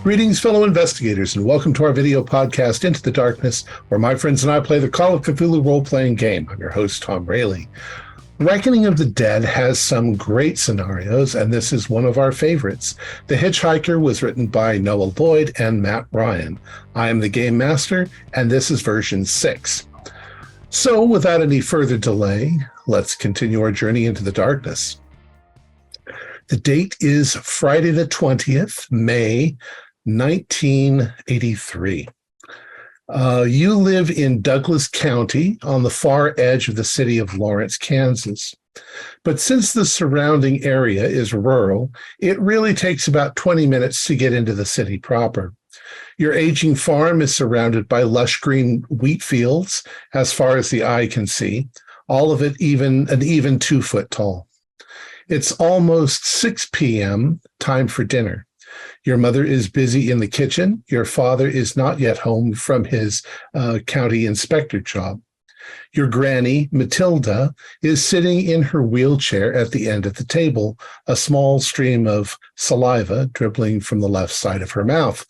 Greetings, fellow investigators, and welcome to our video podcast, Into the Darkness, where my friends and I play the Call of Cthulhu role-playing game. I'm your host, Tom Rayleigh. Reckoning of the Dead has some great scenarios, and this is one of our favorites. The Hitchhiker was written by Noah Lloyd and Matt Ryan. I am the Game Master, and this is version 6. So, without any further delay, let's continue our journey into the darkness. The date is Friday the 20th, May 1983. You live in Douglas County on the far edge of the city of Lawrence, Kansas. But since the surrounding area is rural, it really takes about 20 minutes to get into the city proper. Your aging farm is surrounded by lush green wheat fields as far as the eye can see, all of it even 2 foot tall. It's almost 6 p.m., time for dinner. Your mother is busy in the kitchen. Your father is not yet home from his county inspector job. Your granny, Matilda, is sitting in her wheelchair at the end of the table, a small stream of saliva dribbling from the left side of her mouth.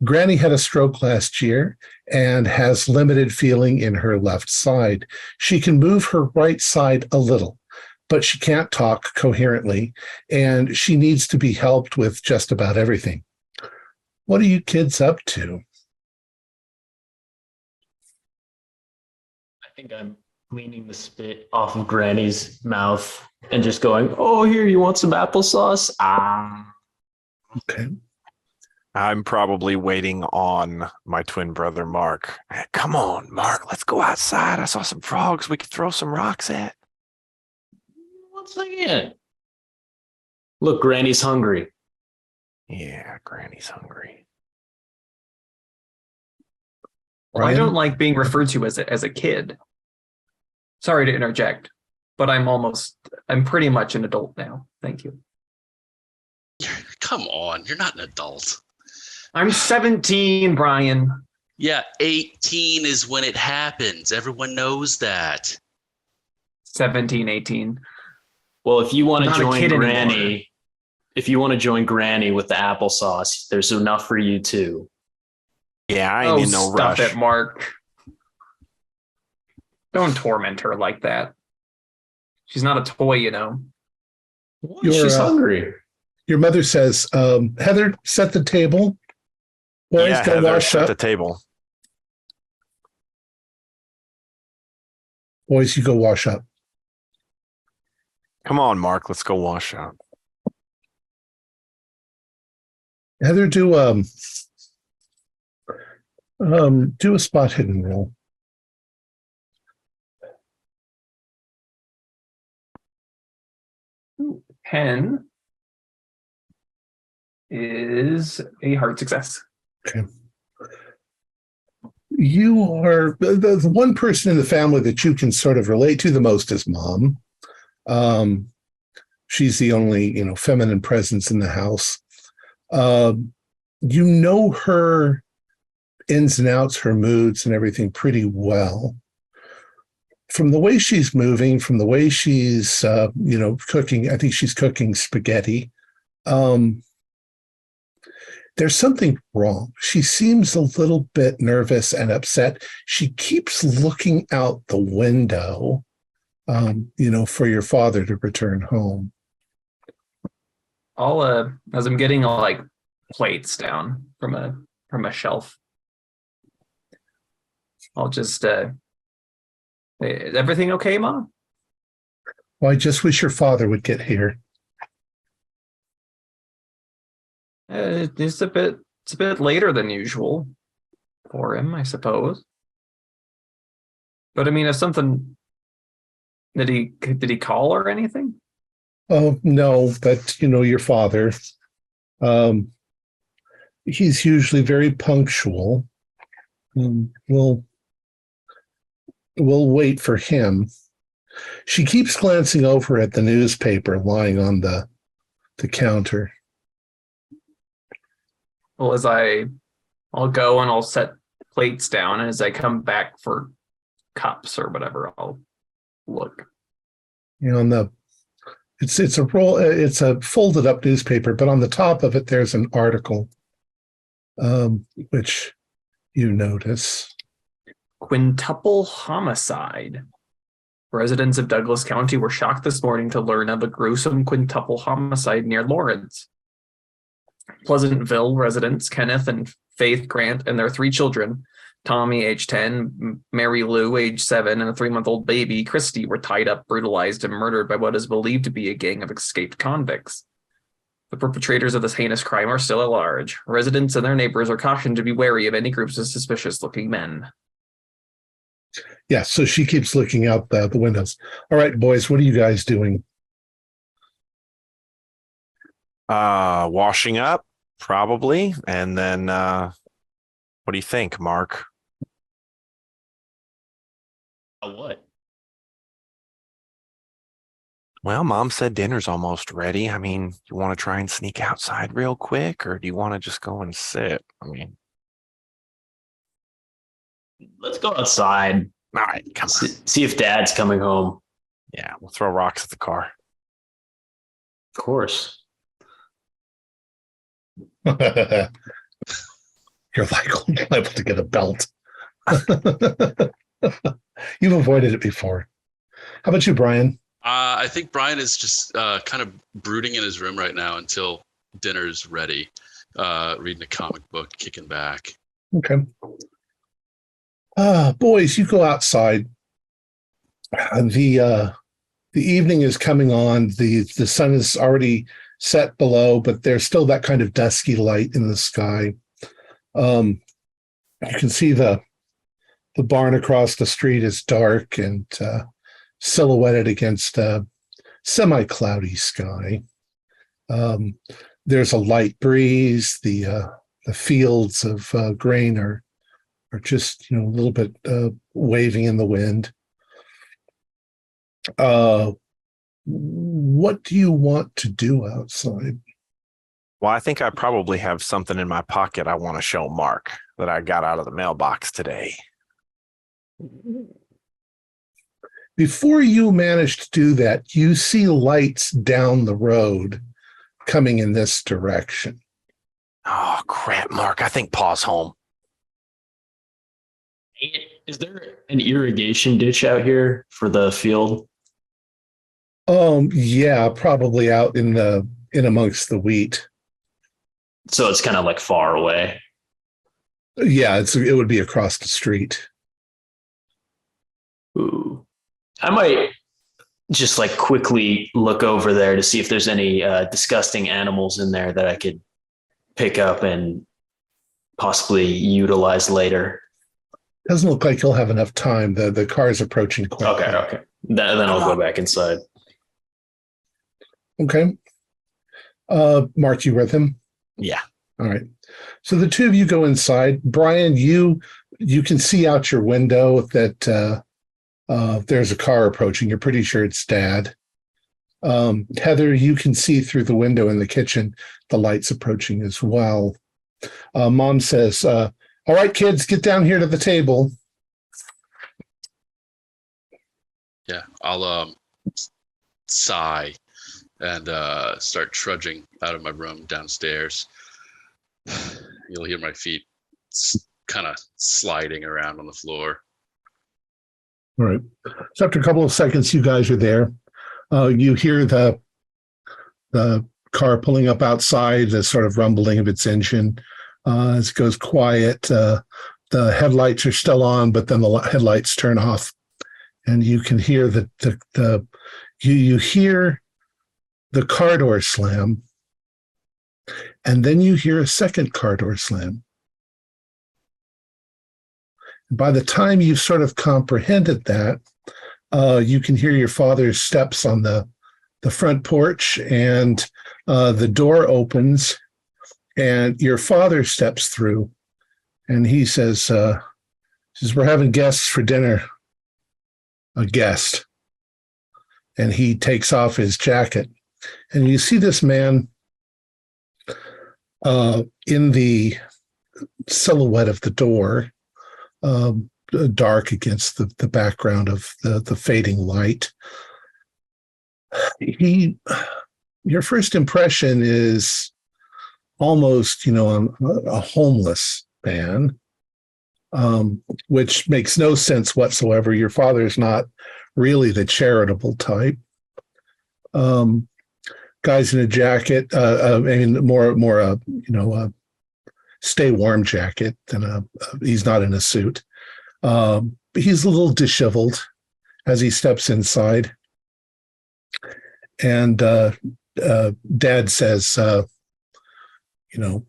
Granny had a stroke last year and has limited feeling in her left side. She can move her right side a little, but she can't talk coherently, and she needs to be helped with just about everything. What are you kids up to? I think I'm cleaning the spit off of Granny's mouth and just going, "Oh, here, you want some applesauce?" Okay. I'm probably waiting on my twin brother, Mark. Hey, come on, Mark, let's go outside. I saw some frogs we could throw some rocks at. Once again. Look, Granny's hungry. Yeah, Granny's hungry. Well, I don't like being referred to as a kid. Sorry to interject, but I'm pretty much an adult now. Thank you. Come on, you're not an adult. I'm 17, Brian. Yeah, 18 is when it happens. Everyone knows that. 17, 18. Well, if you want to Not a join kid Granny, anymore. if you want to join Granny with the applesauce, there's enough for you too. Yeah, I ain't in no stop rush. it, Mark. Don't torment her like that. She's not a toy, you know. She's hungry. Your mother says, Heather, set the table. Boys, Yeah, go Heather, wash set up. the table. Boys, you go wash up. Come on, Mark, let's go wash up. Heather, do a spot hidden roll. Pen is a hard success. Okay. You are the one person in the family that you can sort of relate to the most is Mom. She's the only, feminine presence in the house. You know her ins and outs, her moods and everything pretty well. From the way she's moving, from the way she's, cooking, I think she's cooking spaghetti. There's something wrong. She seems a little bit nervous and upset. She keeps looking out the window, for your father to return home. I'll as I'm getting plates down from a shelf, I'll just is everything okay, Mom? Well, I just wish your father would get here. It's a bit later than usual for him, I suppose. But I mean, if something, did he call or anything? Oh, no, but your father, he's usually very punctual. We'll wait for him. She keeps glancing over at the newspaper lying on the counter. Well, I'll go and I'll set plates down, and as I come back for cups or whatever, I'll look. On the It's a roll. It's a folded up newspaper, but on the top of it, there's an article. which you notice. Quintuple homicide. Residents of Douglas County were shocked this morning to learn of a gruesome quintuple homicide near Lawrence. Pleasantville residents Kenneth and Faith Grant and their 3 children, Tommy, age 10, Mary Lou, age 7, and a 3-month-old baby, Christy, were tied up, brutalized, and murdered by what is believed to be a gang of escaped convicts. The perpetrators of this heinous crime are still at large. Residents and their neighbors are cautioned to be wary of any groups of suspicious-looking men. Yeah, so she keeps looking out the windows. All right, boys, what are you guys doing? Washing up, probably. And then what do you think, Mark? What? Well, Mom said dinner's almost ready. I mean, you want to try and sneak outside real quick, or do you want to just go and sit? I mean, Let's go outside. all right, come on. See if Dad's coming home. Yeah, we'll throw rocks at the car. Of course. You're like liable to get a belt. You've avoided it before. How about you, Brian? I think Brian is just kind of brooding in his room right now until dinner's ready, reading a comic book, kicking back. Okay. Boys, you go outside. The evening is coming on. The sun is already set below, but there's still that kind of dusky light in the sky. You can see the barn across the street is dark and silhouetted against a semi-cloudy sky. There's a light breeze. The fields of grain are just a little bit waving in the wind. What do you want to do outside? Well, I think I probably have something in my pocket I want to show Mark that I got out of the mailbox today. Before you manage to do that, you see lights down the road coming in this direction. Oh, crap, Mark. I think Pa's home. Is there an irrigation ditch out here for the field? Yeah, probably out in amongst the wheat. So it's kind of like far away. Yeah, it would be across the street. Ooh. I might just like quickly look over there to see if there's any disgusting animals in there that I could pick up and possibly utilize later. Doesn't look like you'll have enough time. The car's approaching quickly. Okay. Then I'll go back inside. Okay. Mark, you with him? Yeah. All right. So the two of you go inside. Brian, you can see out your window that there's a car approaching. You're pretty sure it's Dad. Heather, you can see through the window in the kitchen the lights approaching as well. Mom says, all right, kids, get down here to the table. Yeah, I'll sigh and start trudging out of my room downstairs. You'll hear my feet kind of sliding around on the floor. All right. So after a couple of seconds, you guys are there. You hear the car pulling up outside, the sort of rumbling of its engine. As it goes quiet, the headlights are still on, but then the headlights turn off, and you can hear you hear the car door slam, and then you hear a second car door slam. By the time you've sort of comprehended that, you can hear your father's steps on the front porch, and the door opens, and your father steps through, and he says, we're having guests for dinner. A guest. And he takes off his jacket. And you see this man in the silhouette of the door, dark against the background of the fading light. Your first impression is almost, a homeless man, which makes no sense whatsoever. Your father is not really the charitable type. Guy's in a jacket. More a stay warm jacket than he's not in a suit. He's a little disheveled as he steps inside. And Dad says,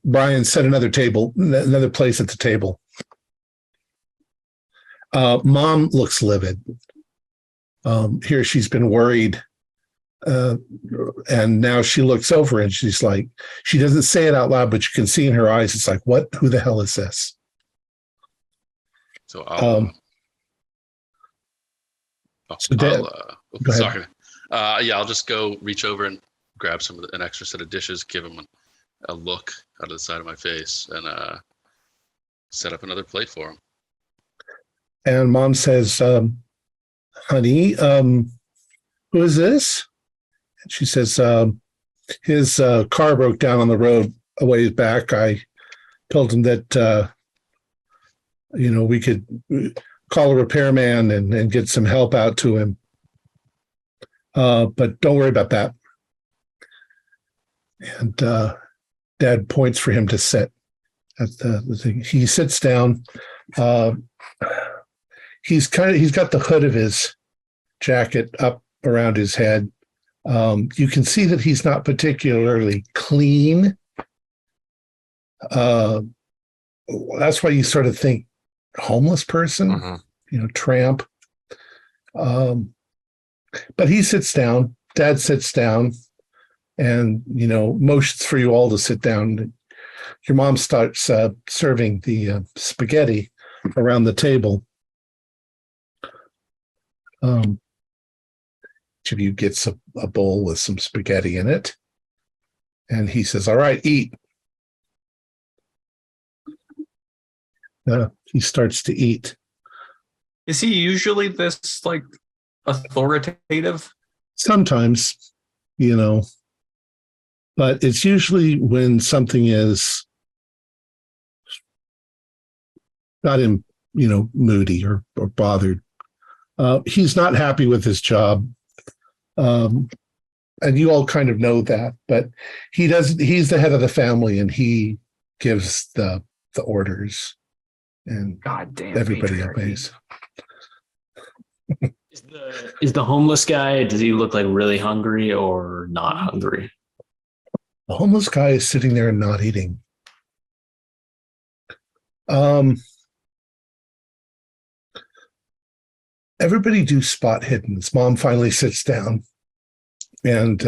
Brian, set another place at the table. Mom looks livid. Here she's been worried. And now she looks over and she's like, she doesn't say it out loud, but you can see in her eyes, it's like, who the hell is this? So I'll, sorry. I'll just go reach over and grab an extra set of dishes, give him a look out of the side of my face, and set up another plate for him. And Mom says, honey, who is this? And she says, his car broke down on the road a ways back. I told him that, we could call a repairman and get some help out to him. But don't worry about that. And Dad points for him to sit at the thing. He sits down. He's got the hood of his jacket up around his head. You can see that he's not particularly clean. That's why you sort of think homeless person, tramp. But he sits down. Dad sits down and, motions for you all to sit down. Your mom starts serving the spaghetti around the table. Each of you gets a bowl with some spaghetti in it. And he says, all right, eat. He starts to eat. Is he usually this authoritative? Sometimes, but it's usually when something is got him, moody or bothered. He's not happy with his job. And you all kind of know that, but he's the head of the family and he gives the orders and goddamn everybody patriarchy. obeys. Is the homeless guy, does he look like really hungry or not hungry? The homeless guy is sitting there and not eating. Everybody do spot hiddens. Mom finally sits down and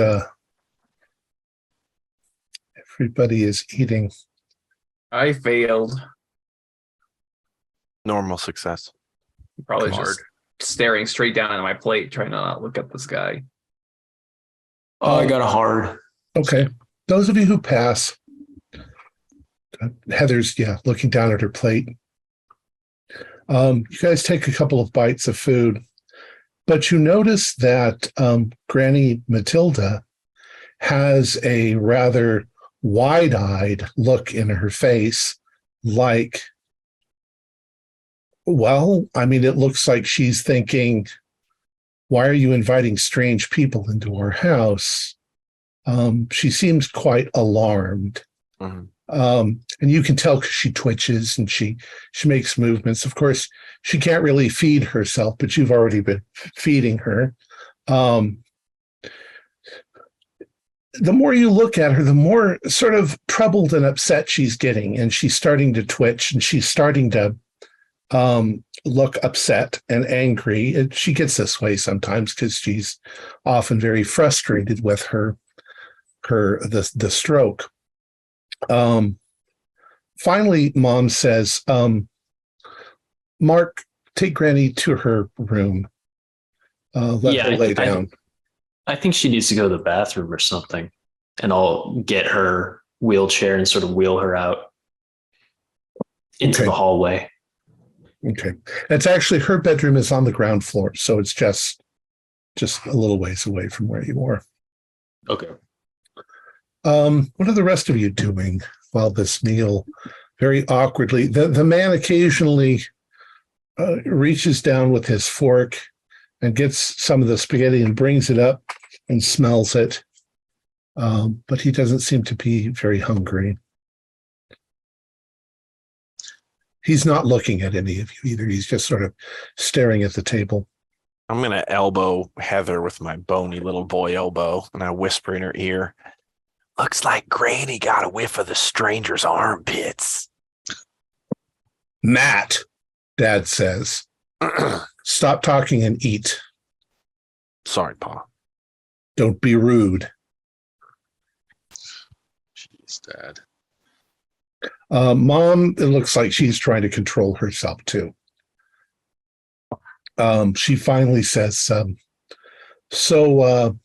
everybody is eating. I failed. Normal success. Probably Hard. just staring straight down at my plate, trying to not look at this guy. Oh, I got a hard. Okay. Those of you who pass, Heather's, looking down at her plate. You guys take a couple of bites of food, but you notice that Granny Matilda has a rather wide-eyed look in her face, like, it looks like she's thinking, why are you inviting strange people into our house? She seems quite alarmed. Mm-hmm. And you can tell because she twitches and she makes movements. Of course, she can't really feed herself, but you've already been feeding her. The more you look at her, the more sort of troubled and upset she's getting, and she's starting to twitch and she's starting to look upset and angry. She gets this way sometimes because she's often very frustrated with the stroke. Finally, Mom says, Mark, take Granny to her room. Let her lay down. I think she needs to go to the bathroom or something, and I'll get her wheelchair and sort of wheel her out into the hallway. Okay. It's actually, her bedroom is on the ground floor, so it's just a little ways away from where you are. Okay. What are the rest of you doing while this meal very awkwardly? The man occasionally reaches down with his fork and gets some of the spaghetti and brings it up and smells it. But he doesn't seem to be very hungry. He's not looking at any of you either. He's just sort of staring at the table. I'm going to elbow Heather with my bony little boy elbow, and I whisper in her ear, "Looks like Granny got a whiff of the stranger's armpits." Matt, Dad says, stop talking and eat. Sorry, Pa. Don't be rude. Jeez, Dad. Mom, it looks like she's trying to control herself too. She finally says, so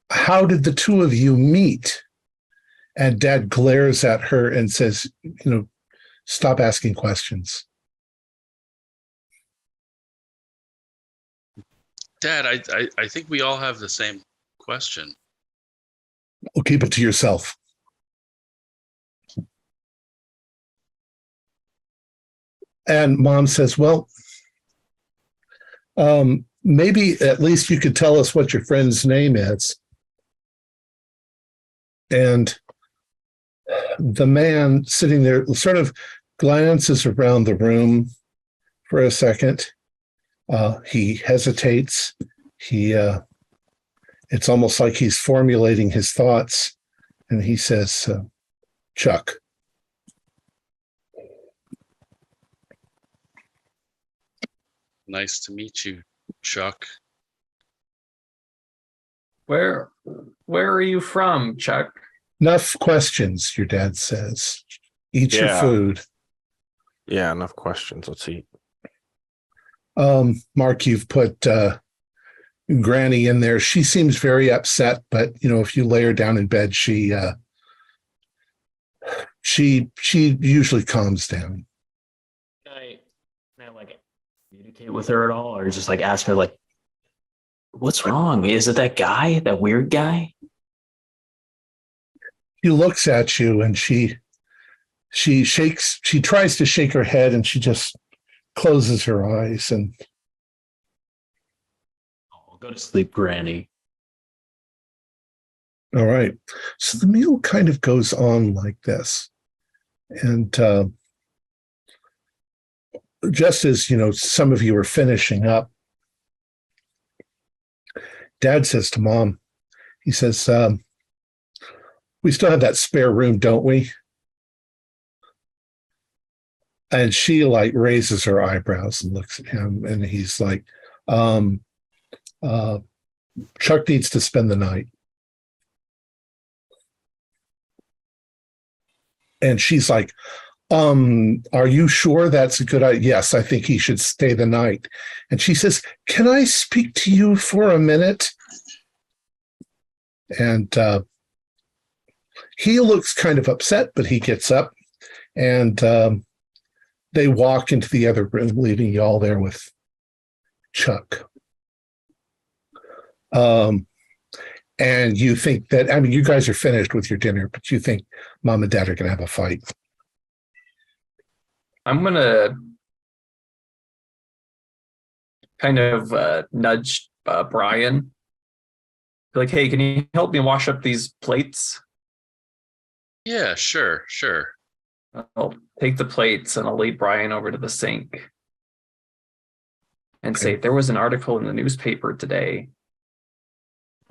how did the two of you meet? And Dad glares at her and says, stop asking questions. Dad, I think we all have the same question. Well, keep it to yourself. And Mom says, well, maybe at least you could tell us what your friend's name is. And the man sitting there sort of glances around the room for a second. He hesitates. It's almost like he's formulating his thoughts. And he says, Chuck. Nice to meet you, Chuck. Where are you from, Chuck? Enough questions, your dad says. Eat your Yeah. food. Yeah, enough questions. Let's eat. Mark, you've put Granny in there. She seems very upset, but if you lay her down in bed, she usually calms down. Can I like communicate with her at all, or just like ask her like, what's wrong? Is it that guy, that weird guy? She looks at you and she tries to shake her head and she just closes her eyes and I'll go to sleep, Granny. all right. So the meal kind of goes on like this. And just as, some of you are finishing up, Dad says to Mom, he says, we still have that spare room, don't we? And she raises her eyebrows and looks at him and he's like, Chuck needs to spend the night. And she's like, are you sure that's a good idea? Yes, I think he should stay the night. And she says, can I speak to you for a minute? And he looks kind of upset, but he gets up and they walk into the other room, leaving you all there with Chuck. And you think that, you guys are finished with your dinner, but you think Mom and Dad are going to have a fight. I'm going to kind of nudge Brian. Be like, hey, can you help me wash up these plates? Yeah, sure. I'll take the plates and I'll lead Brian over to the sink and say, there was an article in the newspaper today.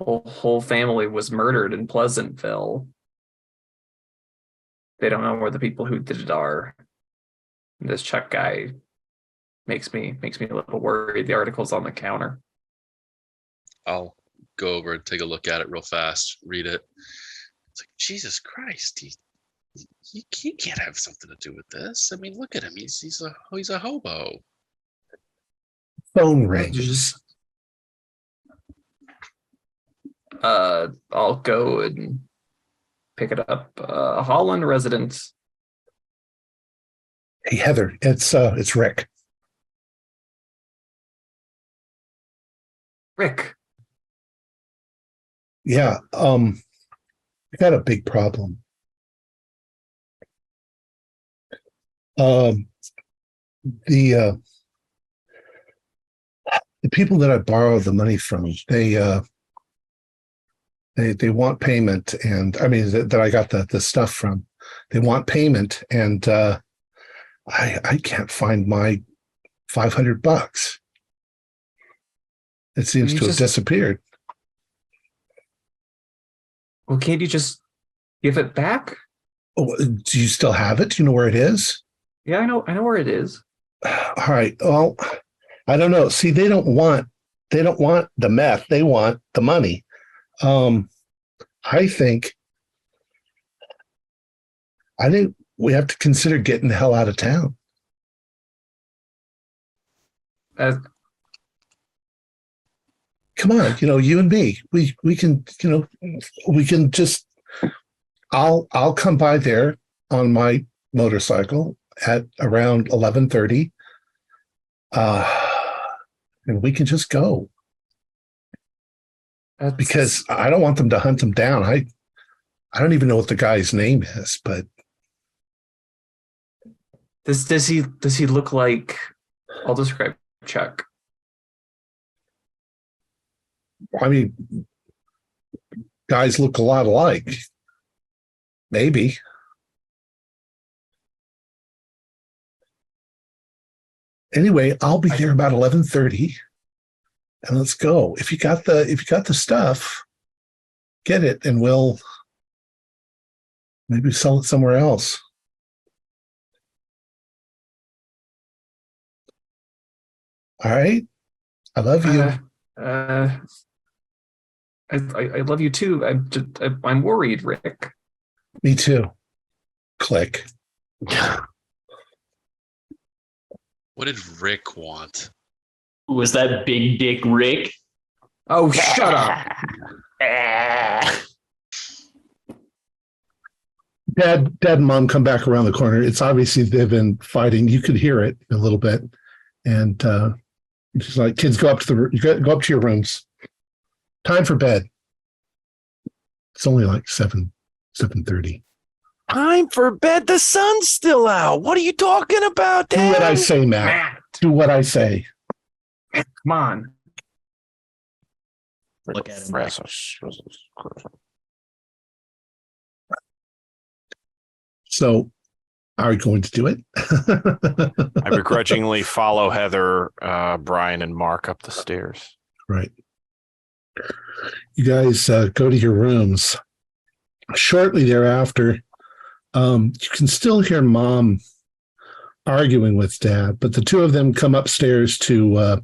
Whole family was murdered in Pleasantville. They don't know where the people who did it are. And this Chuck guy makes me a little worried. The article's on the counter. I'll go over and take a look at it real fast, read it. It's like, Jesus Christ, he can't have something to do with this. Look at him. He's a hobo. Phone rings. I'll go and pick it up. Holland residence. Hey, Heather, it's Rick. Rick. Yeah. I got a big problem. Um, the people that I borrow the money from, they want payment, and I mean that I got the stuff from. They want payment, and I can't find my $500. It seems to have disappeared. Well, can't you just give it back? Oh, do you still have it? Do you know where it is? Yeah, I know where it is. All right. Well, I don't know. See, they don't want the meth. They want the money. I think we have to consider getting the hell out of town. Come on, you and me. We can, we can just. I'll come by there on my motorcycle at around 11:30, and we can just go. Because I don't want them to hunt him down. I don't even know what the guy's name is, but does he look like? I'll describe check. I mean, guys look a lot alike. Maybe. Anyway, I'll be there about 11:30, and let's go. If you got the stuff, get it, and we'll maybe sell it somewhere else. All right. I love you. I love you too. I'm worried, Rick. Me too. Click. What did Rick want? Was that Big Dick Rick? Oh, shut up. Dad and Mom come back around the corner. It's obviously they've been fighting. You could hear it a little bit. And she's like, kids, go up to your rooms. Time for bed. It's only like 7:30. Time for bed. The sun's still out. What are you talking about, Dad? Do what I say, Matt. Do what I say. Come on. Look at him. So, are we going to do it? I begrudgingly follow Heather, Brian, and Mark up the stairs. Right. You guys go to your rooms. Shortly thereafter, you can still hear Mom arguing with Dad, but the two of them come upstairs to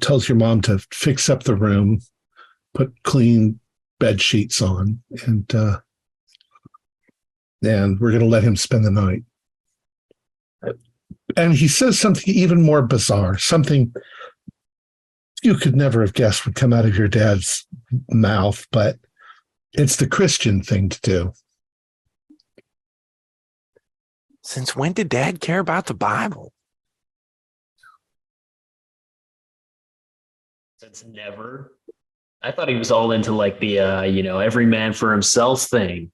tells your mom to fix up the room, put clean bed sheets on, and we're going to let him spend the night. And he says something even more bizarre, something you could never have guessed would come out of your dad's mouth, but it's the Christian thing to do. Since when did Dad care about the Bible? Since never. I thought he was all into like the every man for himself thing.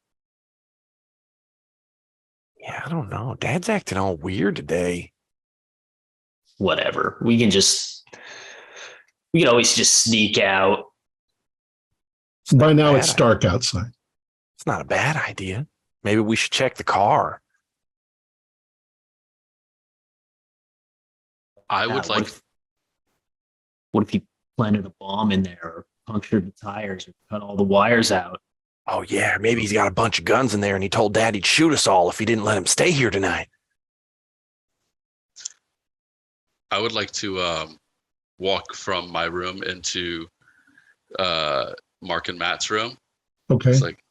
Yeah, I don't know. Dad's acting all weird today. Whatever. We can always just sneak out. By now it's dark outside. It's not a bad idea. Maybe we should check the car. I would like. What if he planted a bomb in there, or punctured the tires, or cut all the wires out? Oh, yeah. Maybe he's got a bunch of guns in there and he told Dad he'd shoot us all if he didn't let him stay here tonight. I would like to walk from my room into Mark and Matt's room. Okay. It's like,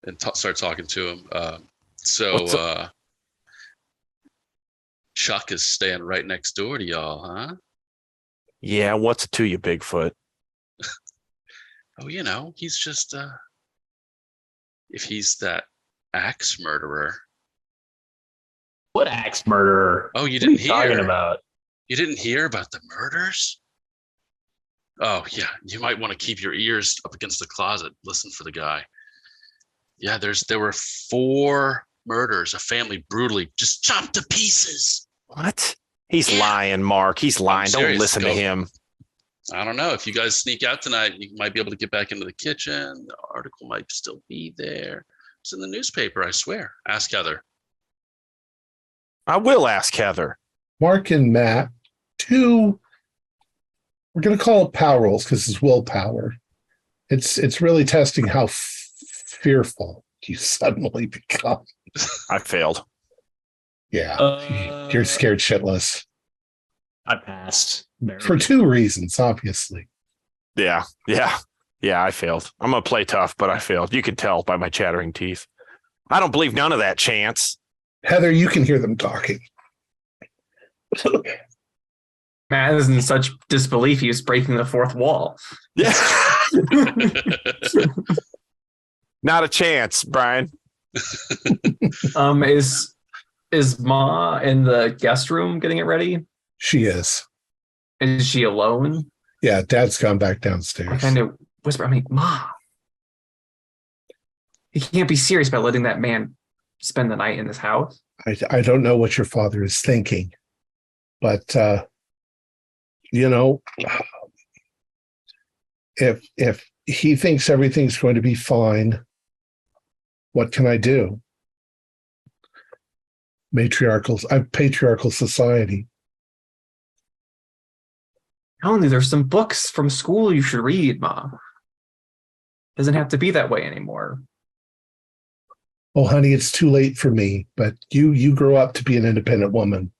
and start talking to him. Chuck is staying right next door to y'all, huh? Yeah, what's it to you, Bigfoot? Oh, he's just if he's that axe murderer. What axe murderer? Oh, you didn't hear? What are you talking about? You didn't hear about the murders? Oh, yeah. You might want to keep your ears up against the closet. Listen for the guy. Yeah, there were 4 murders, a family brutally just chopped to pieces. What? He's lying, Mark. He's lying. Don't serious. listen to him. I don't know. If you guys sneak out tonight, you might be able to get back into the kitchen. The article might still be there. It's in the newspaper, I swear. Ask Heather. I will ask Heather. Mark and Matt, we're going to call it power rolls because it's willpower. It's really testing how fearful you suddenly become. I failed. Yeah, you're scared shitless. I passed. For 2 reasons, obviously. Yeah, I failed. I'm going to play tough, but I failed. You can tell by my chattering teeth. I don't believe none of that, Chance. Heather, you can hear them talking. Matt is in such disbelief he was breaking the fourth wall. Yeah. Not a chance, Brian. Is Ma in the guest room getting it ready? She is. Is she alone? Yeah, Dad's gone back I downstairs. kind of whisper, Ma, he can't be serious about letting that man spend the night in this house. I don't know what your father is thinking, but if he thinks everything's going to be fine, what can I do? Patriarchal society. Only there's some books from school you should read, Ma. Doesn't have to be that way anymore. Oh, honey, it's too late for me, but you grow up to be an independent woman.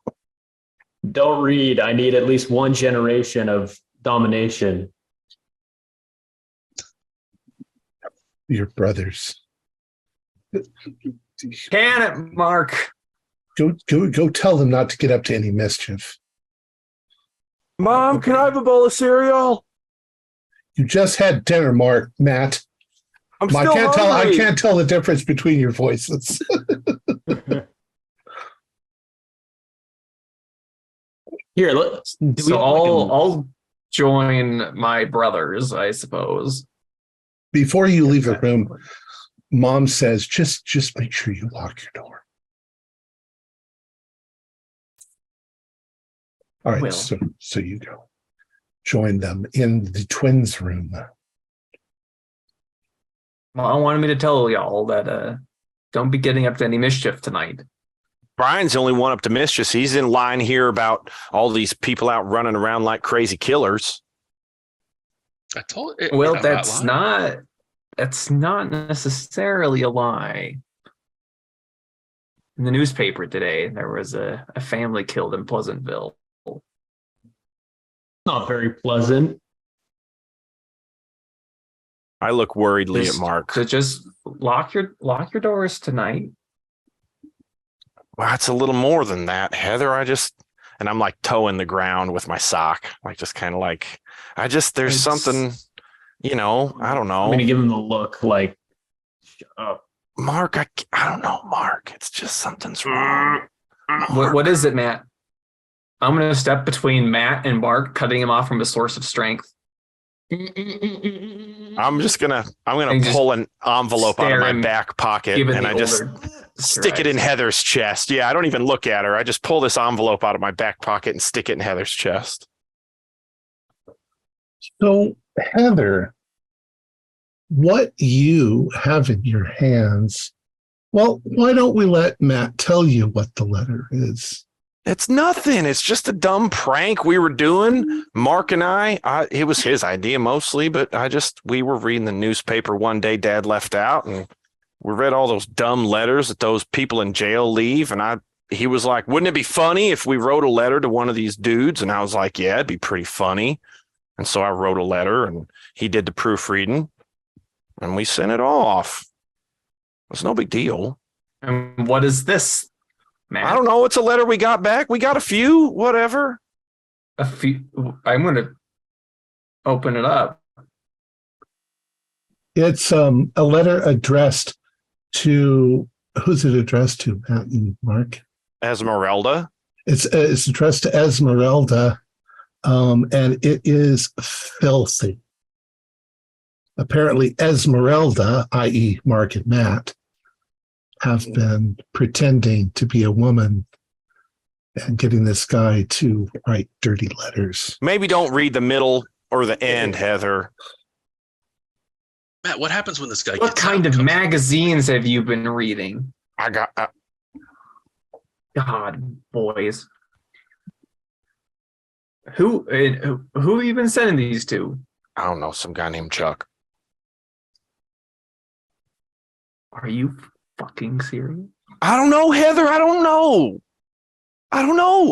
Don't read. I need at least 1 generation of domination. Your brothers. Can it, Mark? Go tell them not to get up to any mischief. Mom, can I have a bowl of cereal? You just had dinner, Matt. I'm still I hungry. can't tell the difference between your voices. Here, So I'll join my brothers, I suppose. Before you leave the room, Mom says, just make sure you lock your door. All right, Will. so you go. Join them in the twins' room. Mom wanted me to tell y'all that don't be getting up to any mischief tonight. Brian's the only one up to mischief. He's in line here about all these people out running around like crazy killers. I told it. Well, I'm that's lying. not necessarily a lie. In the newspaper today, there was a family killed in Pleasantville. not very pleasant. I look worriedly at Mark. So just lock your doors tonight. Well, it's a little more than that, Heather. And I'm like toeing the ground with my sock, like just kind of like, there's something, I don't know. I'm gonna give him the look like, shut up. Mark, I don't know, Mark. It's just something's wrong. What is it, Matt? I'm going to step between Matt and Mark, cutting him off from a source of strength. I'm gonna pull an envelope out of my back pocket and I just stick it in Heather's chest. Yeah, I don't even look at her. I just pull this envelope out of my back pocket and stick it in Heather's chest. So, Heather, what you have in your hands, well, why don't we let Matt tell you what the letter is? It's nothing. It's just a dumb prank we were doing. Mark and I it was his idea mostly, but we were reading the newspaper one day Dad left out and we read all those dumb letters that those people in jail leave. And he was like, wouldn't it be funny if we wrote a letter to one of these dudes? And I was like, yeah, it'd be pretty funny. And so I wrote a letter and he did the proofreading and we sent it off. It's no big deal. And what is this, Matt? I don't know. It's a letter we got back. We got a few, whatever. A few. I'm going to open it up. It's a letter addressed to, who's it addressed to, Matt and Mark? Esmeralda. It's addressed to Esmeralda, and it is filthy. Apparently, Esmeralda, i.e., Mark and Matt, have been pretending to be a woman and getting this guy to write dirty letters. Maybe don't read the middle or the end, Heather. Matt, what happens when this guy What gets kind out? of magazines have you been reading? I got. God, boys. Who have you been sending these to? I don't know, some guy named Chuck. Are you fucking serious? I don't know, Heather. I don't know.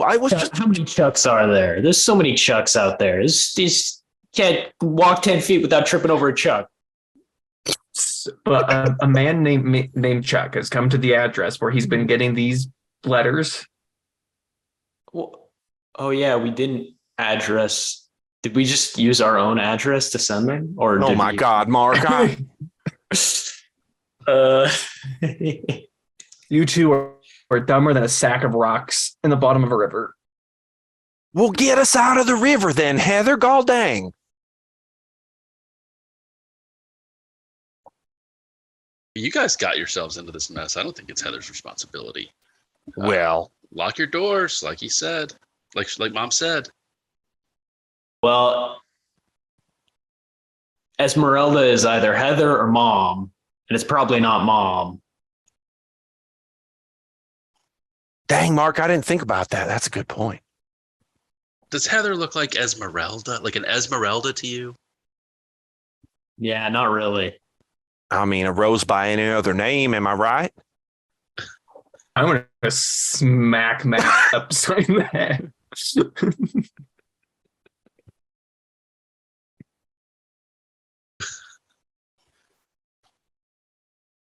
I was just. How many Chucks are there? There's so many Chucks out there. These can't walk 10 feet without tripping over a Chuck. But a man named Chuck has come to the address where he's been getting these letters. Well, oh yeah, we didn't address. Did we just use our own address to send them? Or Oh did my we- God, Mark! You two are dumber than a sack of rocks in the bottom of a river. Well, get us out of the river then, Heather. Gall dang. You guys got yourselves into this mess. I don't think it's Heather's responsibility. Well, Lock your doors, like he said, like Mom said. Well, Esmeralda is either Heather or Mom, and it's probably not Mom. dang, Mark, I didn't think about that. That's a good point. Does Heather look like Esmeralda, like an Esmeralda to you? Yeah, not really. I mean, a rose by any other name. Am I right? I'm going to smack Matt upside the head.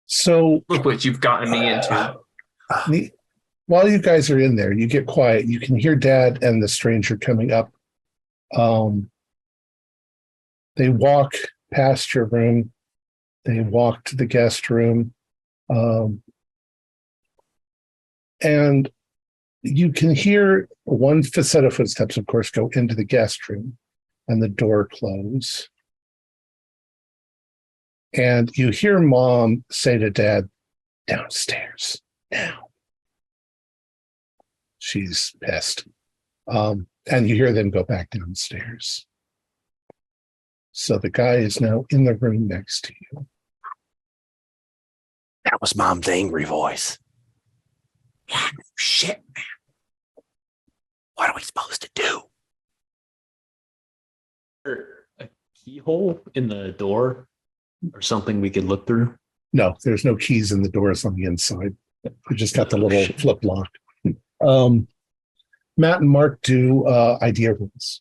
So Look what you've gotten me into. while you guys are in there, you get quiet. You can hear Dad and the stranger coming up. They walk past your room. They walk to the guest room. And you can hear one set of footsteps, of course, go into the guest room and the door close. And you hear Mom say to Dad, "Downstairs now." She's pissed. And you hear them go back downstairs. So the guy is now in the room next to you. That was Mom's angry voice. Yeah, no shit, man. What are we supposed to do? A keyhole in the door or something we could look through? No, there's no keys in the doors on the inside. We just got the little shit. flip lock. Matt and Mark do idea rolls.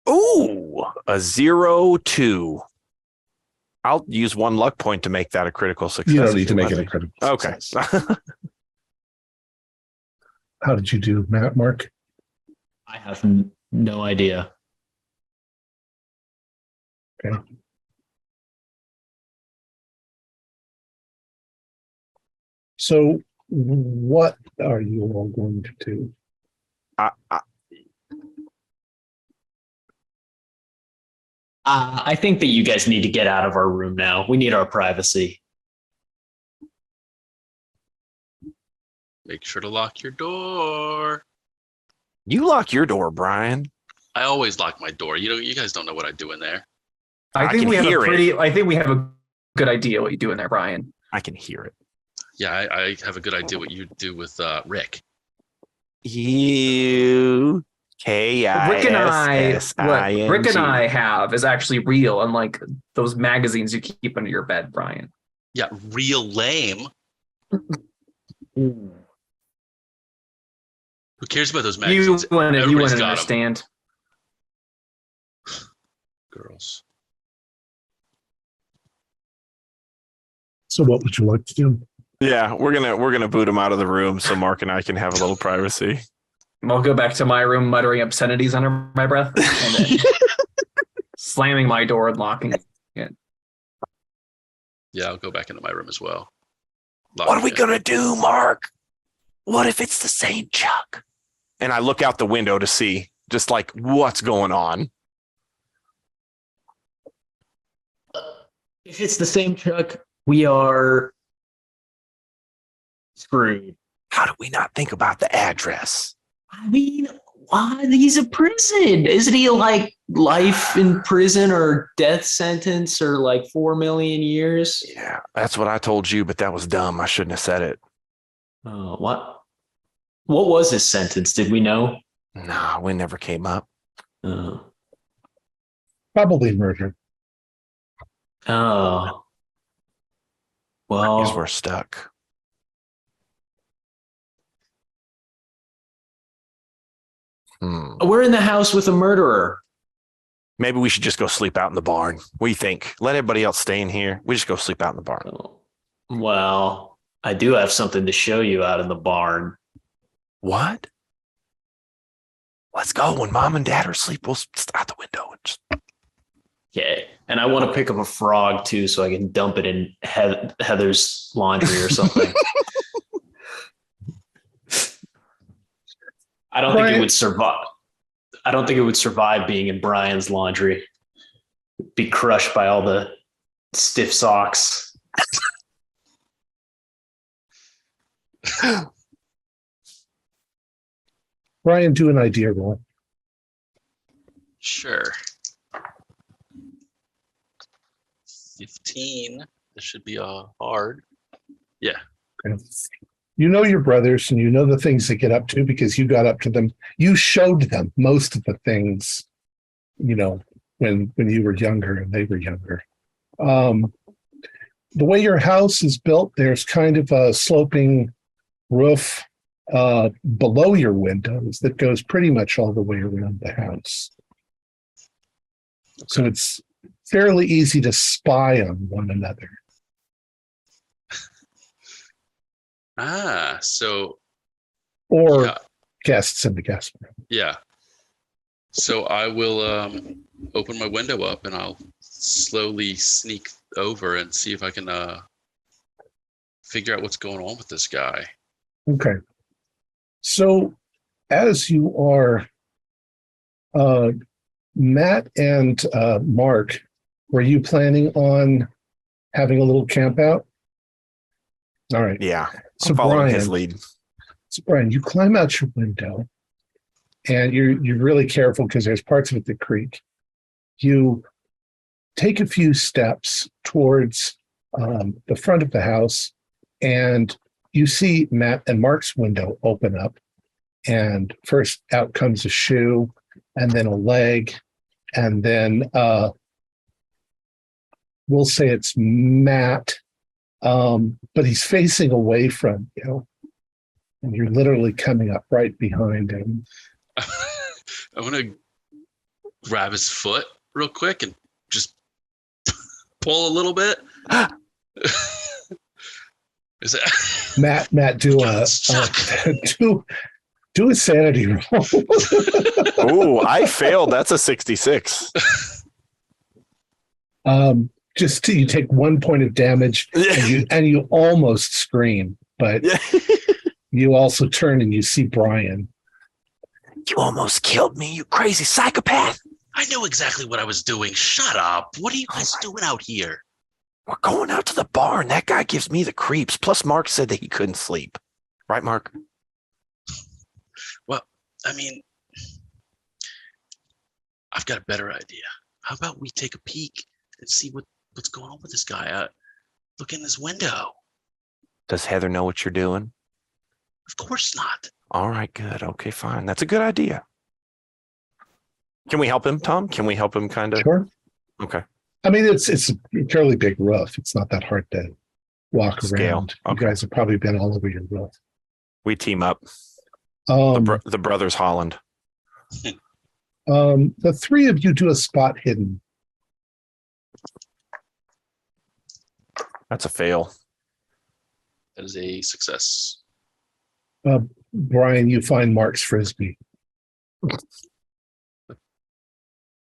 Ooh, a 0-2. I'll use one luck point to make that a critical success. You don't if need to make let it a me. critical Okay. success. How did you do, Matt, Mark? I have no idea. Okay. So what are you all going to do? I think that you guys need to get out of our room now. We need our privacy. Make sure to lock your door. You lock your door, Brian. I always lock my door. You guys don't know what I do in there. I I think can we have hear a pretty. I think we have a good idea what you do in there, Brian. I can hear it. Yeah, I have a good idea what you do with Rick. You Rick and I, what Rick and I KISSING. have is actually real, unlike those magazines you keep under your bed, Brian. Yeah, real lame. Who cares about those You magazines? wouldn't Everybody's got 'em. understand. Girls. So what would you like to do? Yeah, we're gonna boot him out of the room so Mark and I can have a little privacy. I'll go back to my room muttering obscenities under my breath and then slamming my door and locking it. Yeah, I'll go back into my room as well. What are we gonna do, Mark? What if it's the same Chuck? And I look out the window to see just like what's going on. If it's the same Chuck, we are screwed. How do we not think about the address? I mean, why? He's in prison. Isn't he like life in prison or death sentence or like 4 million years? Yeah, that's what I told you, but that was dumb. I shouldn't have said it. What? What was his sentence? Did we know? Nah, we never came up. Probably murder. Oh. Because Well, we're stuck. we're in the house with a murderer. Maybe we should just go sleep out in the barn. What do you think? Let everybody else stay in here. We just go sleep out in the barn. Well, I do have something to show you out in the barn. What? Let's go. When mom and dad are asleep, we'll out the window and just... Yeah. And I want to pick up a frog too, so I can dump it in Heather's laundry or something. I don't think it would survive. I don't think it would survive being in Brian's laundry. Be crushed by all the stiff socks. Brian, do an idea roll. Sure. 15. This should be hard. Yeah. Okay. You know your brothers and you know the things they get up to because you got up to them. You showed them most of the things, you know, when you were younger and they were younger. The way your house is built, there's kind of a sloping roof below your windows that goes pretty much all the way around the house. So it's fairly easy to spy on one another. So Or yeah. guests in the guest room. Yeah. So I will open my window up and I'll slowly sneak over and see if I can figure out what's going on with this guy. Okay. So as you are, Matt and Mark, were you planning on having a little camp out? All right. Yeah. So I'm following Brian, his lead. So Brian, you climb out your window and you're really careful because there's parts of it that creak. You take a few steps towards the front of the house and you see Matt and Mark's window open up, and first out comes a shoe and then a leg, and then we'll say it's Matt, but he's facing away from you, and you're literally coming up right behind him. I'm going to grab his foot real quick and just pull a little bit. Is it Matt, do a sanity roll. Oh, I failed. That's a 66. You take 1 point of damage and you almost scream, but you also turn and you see Brian. You almost killed me, you crazy psychopath. I know exactly what I was doing. Shut up. What are you guys doing out here? We're going out to the barn. That guy gives me the creeps. Plus, Mark said that he couldn't sleep. Right, Mark? Well, I mean, I've got a better idea. How about we take a peek and see what's going on with this guy? Look in this window. Does Heather know what you're doing? Of course not. All right, good. Okay, fine. That's a good idea. Can we help him, Tom? Can we help him kind of? Sure. Okay. I mean, it's a fairly big roof. It's not that hard to walk Scale. around. Okay. You guys have probably been all over your roof. We team up. The The brothers Holland. three of you do a spot hidden. That's a fail. That is a success. Brian, you find Mark's Frisbee.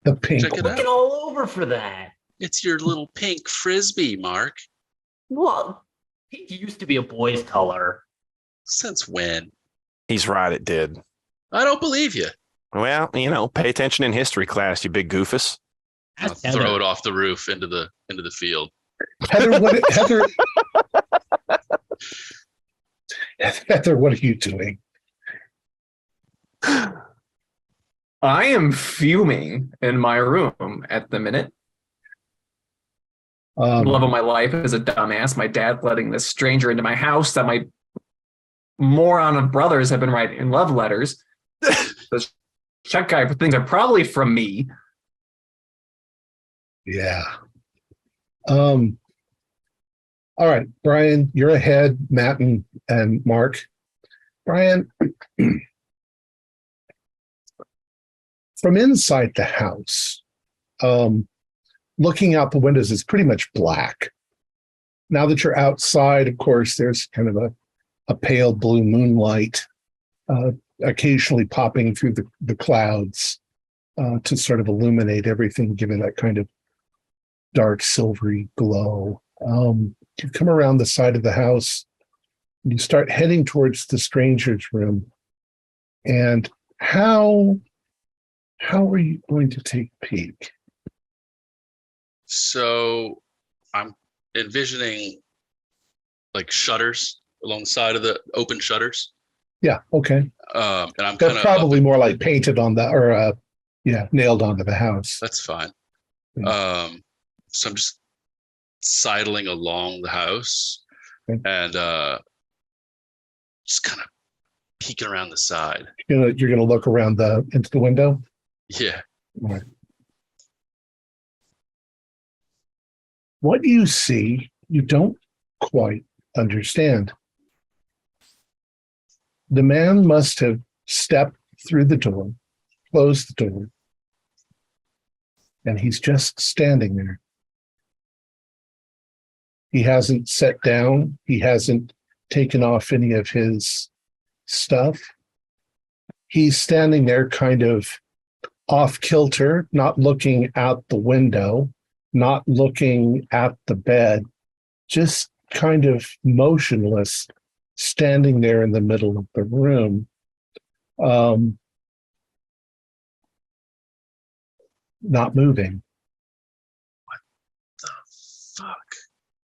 The pink Check it one. out. Get all over for that. It's your little pink Frisbee, Mark. Well, he used to be a boy's color. Since when? He's right, it did. I don't believe you. Well, pay attention in history class, you big goofus. I'll throw it off the roof into the field. Heather, Heather, what are you doing? I am fuming in my room at the minute. Love of my life is a dumbass. My dad letting this stranger into my house that my moron of brothers have been writing love letters. The check guy things are probably from me. Yeah. All right, Brian, you're ahead. Matt and Mark. Brian, from inside the house, looking out the windows is pretty much black. Now that you're outside, of course, there's kind of a pale blue moonlight occasionally popping through the clouds to sort of illuminate everything, giving that kind of dark silvery glow. You come around the side of the house and you start heading towards the stranger's room. And how are you going to take a peek? So I'm envisioning like shutters alongside of the open shutters. Yeah, okay. And I'm That's kind of probably more like painted on the, or nailed onto the house. That's fine. Yeah. So I'm just sidling along the house Okay. and just kind of peeking around the side. You're gonna look around into the window. Yeah. All right. What you see, you don't quite understand. The man must have stepped through the door, closed the door, and he's just standing there. He hasn't sat down. He hasn't taken off any of his stuff. He's standing there kind of off kilter, not looking out the window, not looking at the bed, just kind of motionless, standing there in the middle of the room. Not moving. The fuck?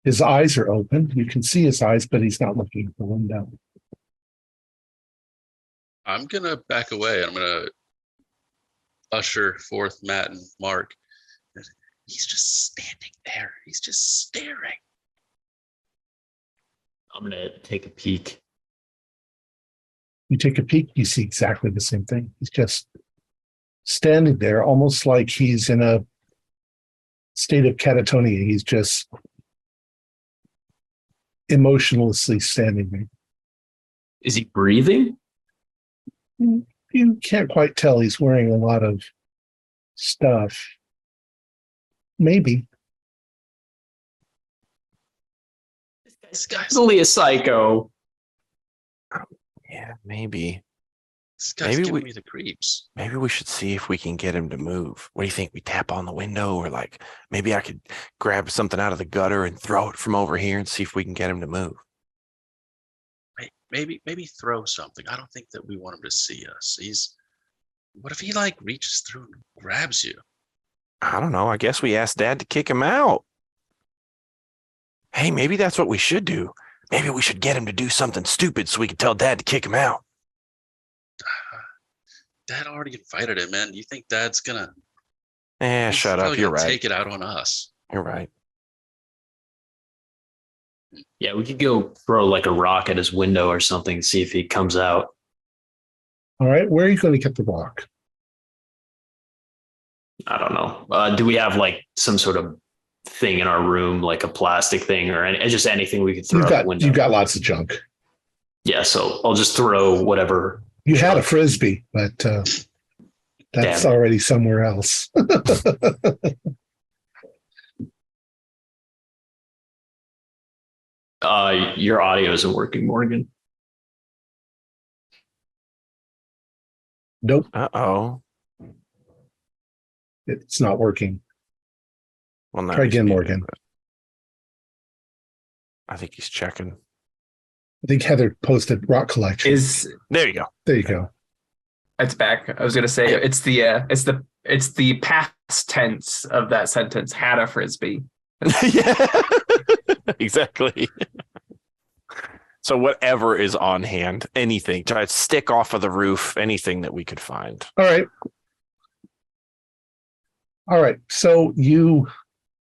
His eyes are open. You can see his eyes, but he's not looking at the window. I'm gonna back away. I'm gonna usher forth Matt and Mark. He's just standing there. He's just staring. I'm gonna take a peek. You take a peek, you see exactly the same thing. He's just standing there, almost like he's in a state of catatonia. He's just emotionlessly standing there. Is he breathing? You can't quite tell. He's wearing a lot of stuff. Maybe. This guy's Totally a psycho. Yeah, maybe. Maybe Maybe giving me the creeps. Maybe we should see if we can get him to move. What do you think? We tap on the window, or like maybe I could grab something out of the gutter and throw it from over here and see if we can get him to move. Maybe throw something. I don't think that we want him to see us. What if he like reaches through and grabs you? I don't know. I guess we asked Dad to kick him out. Hey, maybe that's what we should do. Maybe we should get him to do something stupid so we can tell Dad to kick him out. Dad already invited him, man. Do you think Dad's gonna? Shut up. Probably You're gonna right. Take it out on us. You're right. Yeah, we could go throw like a rock at his window or something, see if he comes out. All right, where are you going to get the rock? I don't know. Do we have like some sort of thing in our room, like a plastic thing or just anything we could throw out the window? You've got lots of junk. Yeah, so I'll just throw whatever. You had a frisbee, but that's already somewhere else. Your audio isn't working, Morgan. Nope, Uh-oh. it's not working. Well, no, Try he's again, muted, Morgan. but I think he's checking. I think Heather posted rock collection. There you go. There you go. It's back. I was gonna say it's the past tense of that sentence. Had a frisbee. Yeah, exactly. So whatever is on hand, anything, try to stick off of the roof, anything that we could find. All right. So you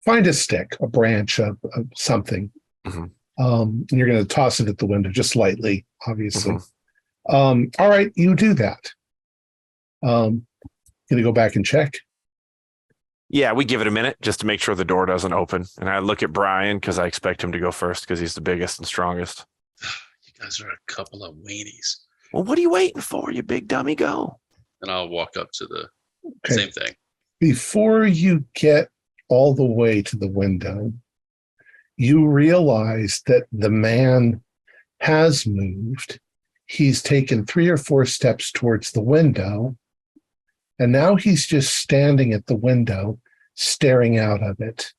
find a stick, a branch of something. Mhm. And you're going to toss it at the window just lightly, obviously. All right, you do that. Going to go back and check. Yeah, we give it a minute just to make sure the door doesn't open. And I look at Brian because I expect him to go first because he's the biggest and strongest. You guys are a couple of weenies. Well, what are you waiting for, you big dummy? Go. And I'll walk up to the Okay. same thing. Before you get all the way to the window, you realize that the man has moved. He's taken 3 or 4 steps towards the window, and now he's just standing at the window, staring out of it,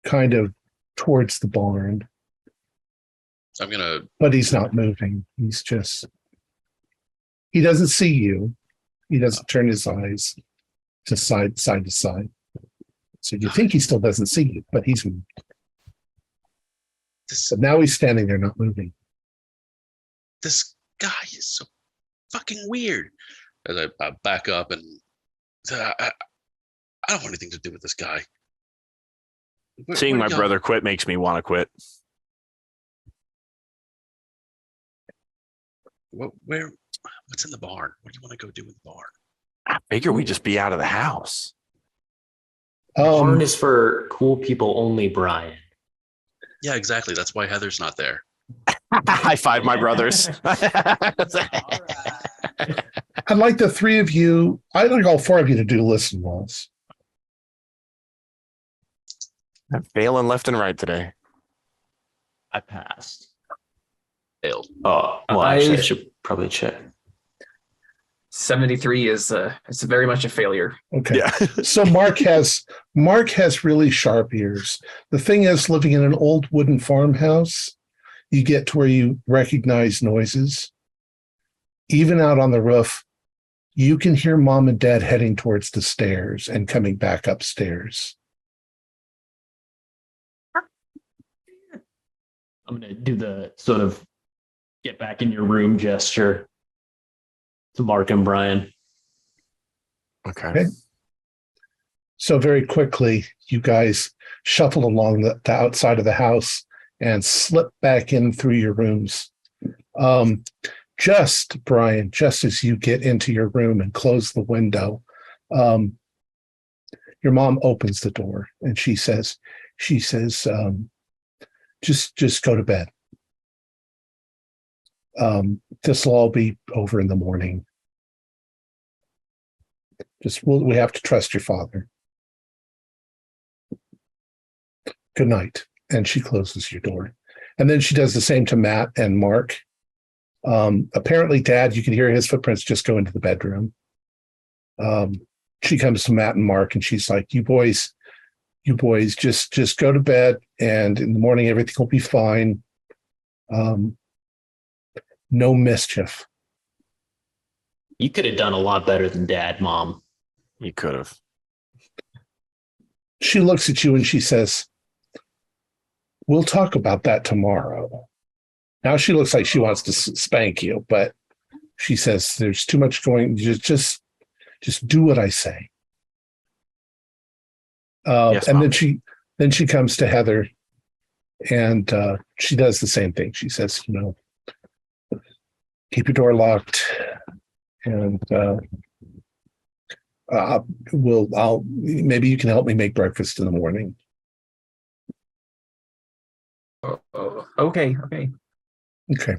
kind of towards the barn. I'm gonna. But he's not moving. He doesn't see you. He doesn't turn his eyes to side to side. So you think he still doesn't see you, but he's moved. But now he's standing there, not moving. This guy is so fucking weird. As I back up and I don't want anything to do with this guy. Seeing my y'all- brother quit makes me want to quit. What's in the barn? What do you want to go do with the barn? I figure we just be out of the house. Barn is for cool people only, Brian. Yeah, exactly. That's why Heather's not there. High five, my brothers. I'd like the 3 of you, I'd like all 4 of you to do listen rolls. I'm failing left and right today. I passed. Failed. Oh, well, actually, I should probably check. 73 is it's very much a failure. Okay. Yeah. So Mark has really sharp ears. The thing is, living in an old wooden farmhouse, you get to where you recognize noises. Even out on the roof, you can hear mom and dad heading towards the stairs and coming back upstairs. I'm going to do the sort of get back in your room gesture to Mark and Brian. Okay. So very quickly, you guys shuffle along the outside of the house and slip back in through your rooms. Brian, just as you get into your room and close the window, your mom opens the door and she says, just go to bed. This will all be over in the morning. We have to trust your father. Good night. And she closes your door. And then she does the same to Matt and Mark. Apparently, Dad, you can hear his footprints just go into the bedroom. She comes to Matt and Mark and she's like, you boys, just go to bed. And in the morning, everything will be fine. No mischief. You could have done a lot better than Dad, Mom. You could have. She looks at you and she says, we'll talk about that tomorrow. Now she looks like she wants to spank you, but she says, there's too much going, just do what I say. Yes, and Mom. then she comes to Heather and she does the same thing. She says, keep your door locked and maybe you can help me make breakfast in the morning. Okay. Okay.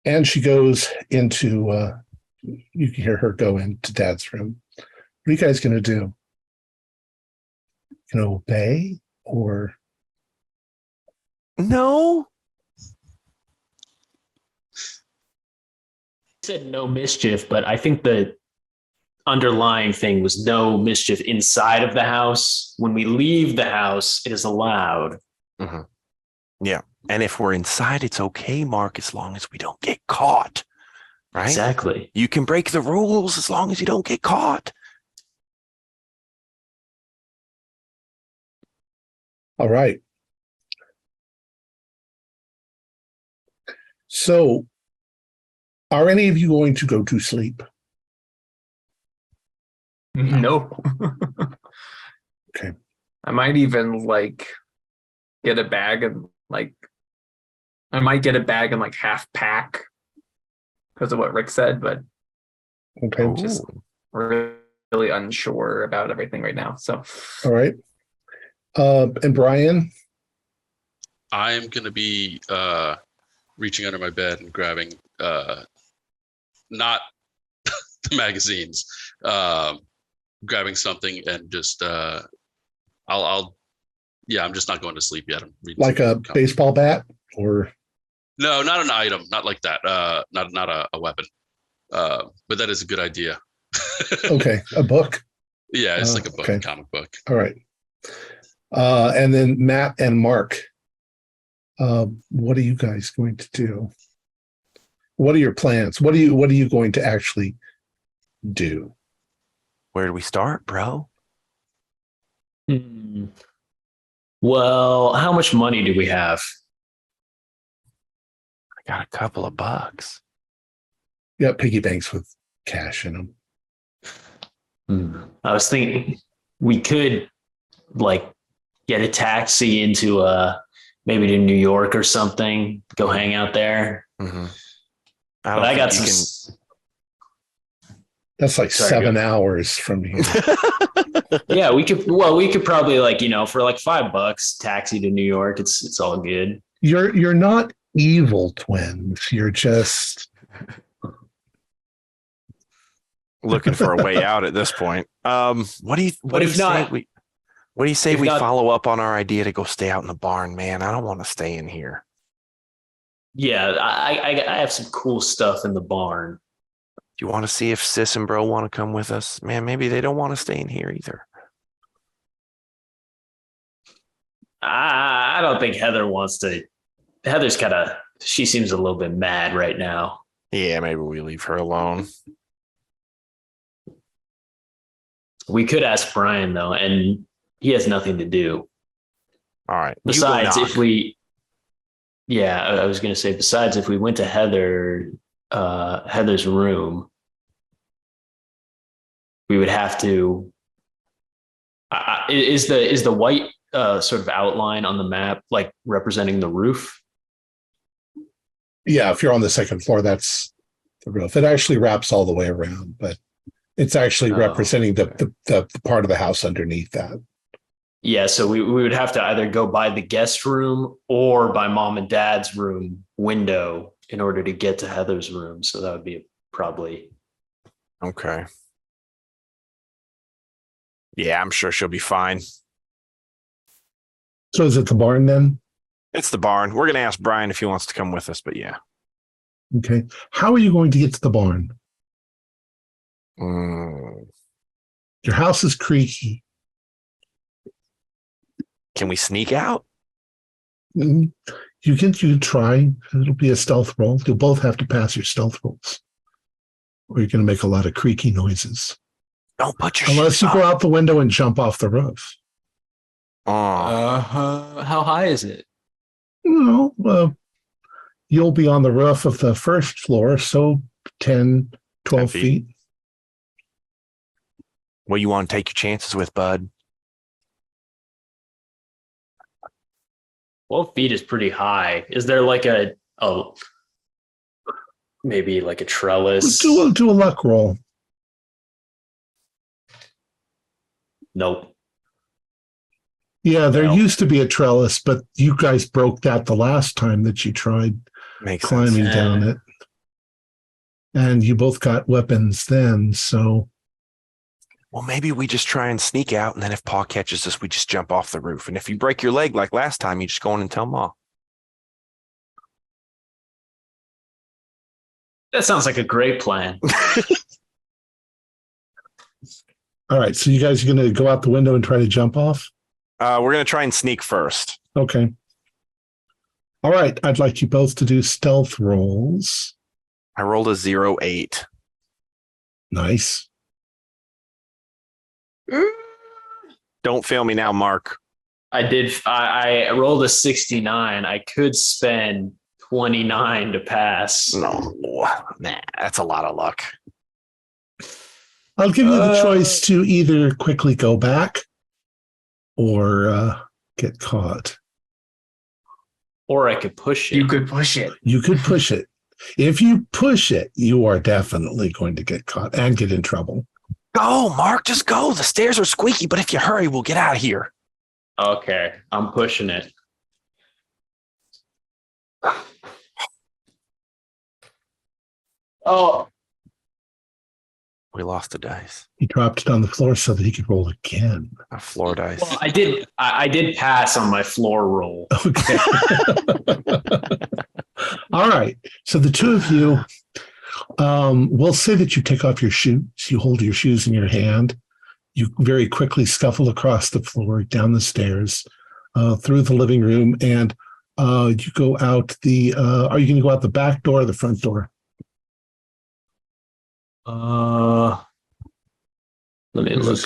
And she goes into, you can hear her go into Dad's room. What are you guys going to do? Going to obey or? No. Said no mischief, but I think the underlying thing was no mischief inside of the house. When we leave the house, it is allowed. Mm-hmm. Yeah. And if we're inside, it's okay, Mark, as long as we don't get caught. Right? Exactly. You can break the rules as long as you don't get caught. All right. So, are any of you going to go to sleep? No. Okay. I might even get a bag and I might get a bag and half pack because of what Rick said, but Okay. I'm just really unsure about everything right now. So, All right. And Brian? I'm going to be reaching under my bed and grabbing not the magazines, grabbing something and just I'm just not going to sleep yet. I'm reading Like a comic. baseball bat or? No, not an item, not like that. Not a weapon. But that is a good idea. Okay, a book? Yeah, it's like a book, okay. comic book. All right. And then Matt and Mark, what are you guys going to do? What are your plans? What are you going to actually do? Where do we start, bro? Well, how much money do we have? I got a couple of bucks. Yeah, piggy banks with cash in them. I was thinking we could get a taxi into maybe to New York or something, go hang out there. Mm-hmm. I got some. That's like Sorry, 7 hours from here. Yeah, we could probably for $5 taxi to New York. It's all good. You're not evil twins. You're just looking for a way out at this point. What do you say we follow up on our idea to go stay out in the barn, man? I don't want to stay in here. Yeah, I have some cool stuff in the barn. Do you want to see if Sis and Bro want to come with us? Man, maybe they don't want to stay in here either. I don't think Heather wants to. Heather's she seems a little bit mad right now. Yeah, maybe we leave her alone. We could ask Brian though, and he has nothing to do. All right. Besides, I was going to say, besides, if we went to Heather's room, we would have to. Is the white sort of outline on the map representing the roof? Yeah, if you're on the second floor, that's the roof. It actually wraps all the way around, but it's actually representing the part of the house underneath that. Yeah, so we would have to either go by the guest room or by mom and dad's room window in order to get to Heather's room. So that would be probably. Okay. Yeah, I'm sure she'll be fine. So is it the barn then? It's the barn. We're going to ask Brian if he wants to come with us, but yeah. Okay. How are you going to get to the barn? Your house is creaky. Can we sneak out? You can try. It'll be a stealth roll. You'll both have to pass your stealth rolls, or you're going to make a lot of creaky noises. Don't put your unless shoes you on. go out the window and jump off the roof. How high is it? You'll be on the roof of the first floor, so 10, 12 feet. What you want to take your chances with, bud? 12 feet is pretty high. Is there maybe a trellis? Do a luck roll. Nope. Yeah, there used to be a trellis, but you guys broke that the last time that you tried climbing down it. And you both got weapons then, so. Well, maybe we just try and sneak out, and then if Pa catches us, we just jump off the roof. And if you break your leg like last time, you just go in and tell Ma. That sounds like a great plan. All right, so you guys are going to go out the window and try to jump off? We're going to try and sneak first. Okay. All right. I'd like you both to do stealth rolls. I rolled a 08. Nice. Don't fail me now, Mark. I rolled a 69. I could spend 29 to pass. No, nah, that's a lot of luck. I'll give you the choice to either quickly go back or get caught. Or I could push it. You could push it. You could push it. If you push it, you are definitely going to get caught and get in trouble. Go, Mark, just go. The stairs are squeaky, but if you hurry, we'll get out of here. Okay, I'm pushing it. Oh, We lost the dice. He dropped it on the floor so that he could roll again. A floor dice. well, I did pass on my floor roll. Okay. All right. So the two of you, we'll say that you take off your shoes. You hold your shoes in your hand. You very quickly scuffle across the floor, down the stairs, through the living room, and you go out the. Are you going to go out the back door or the front door? Let me look.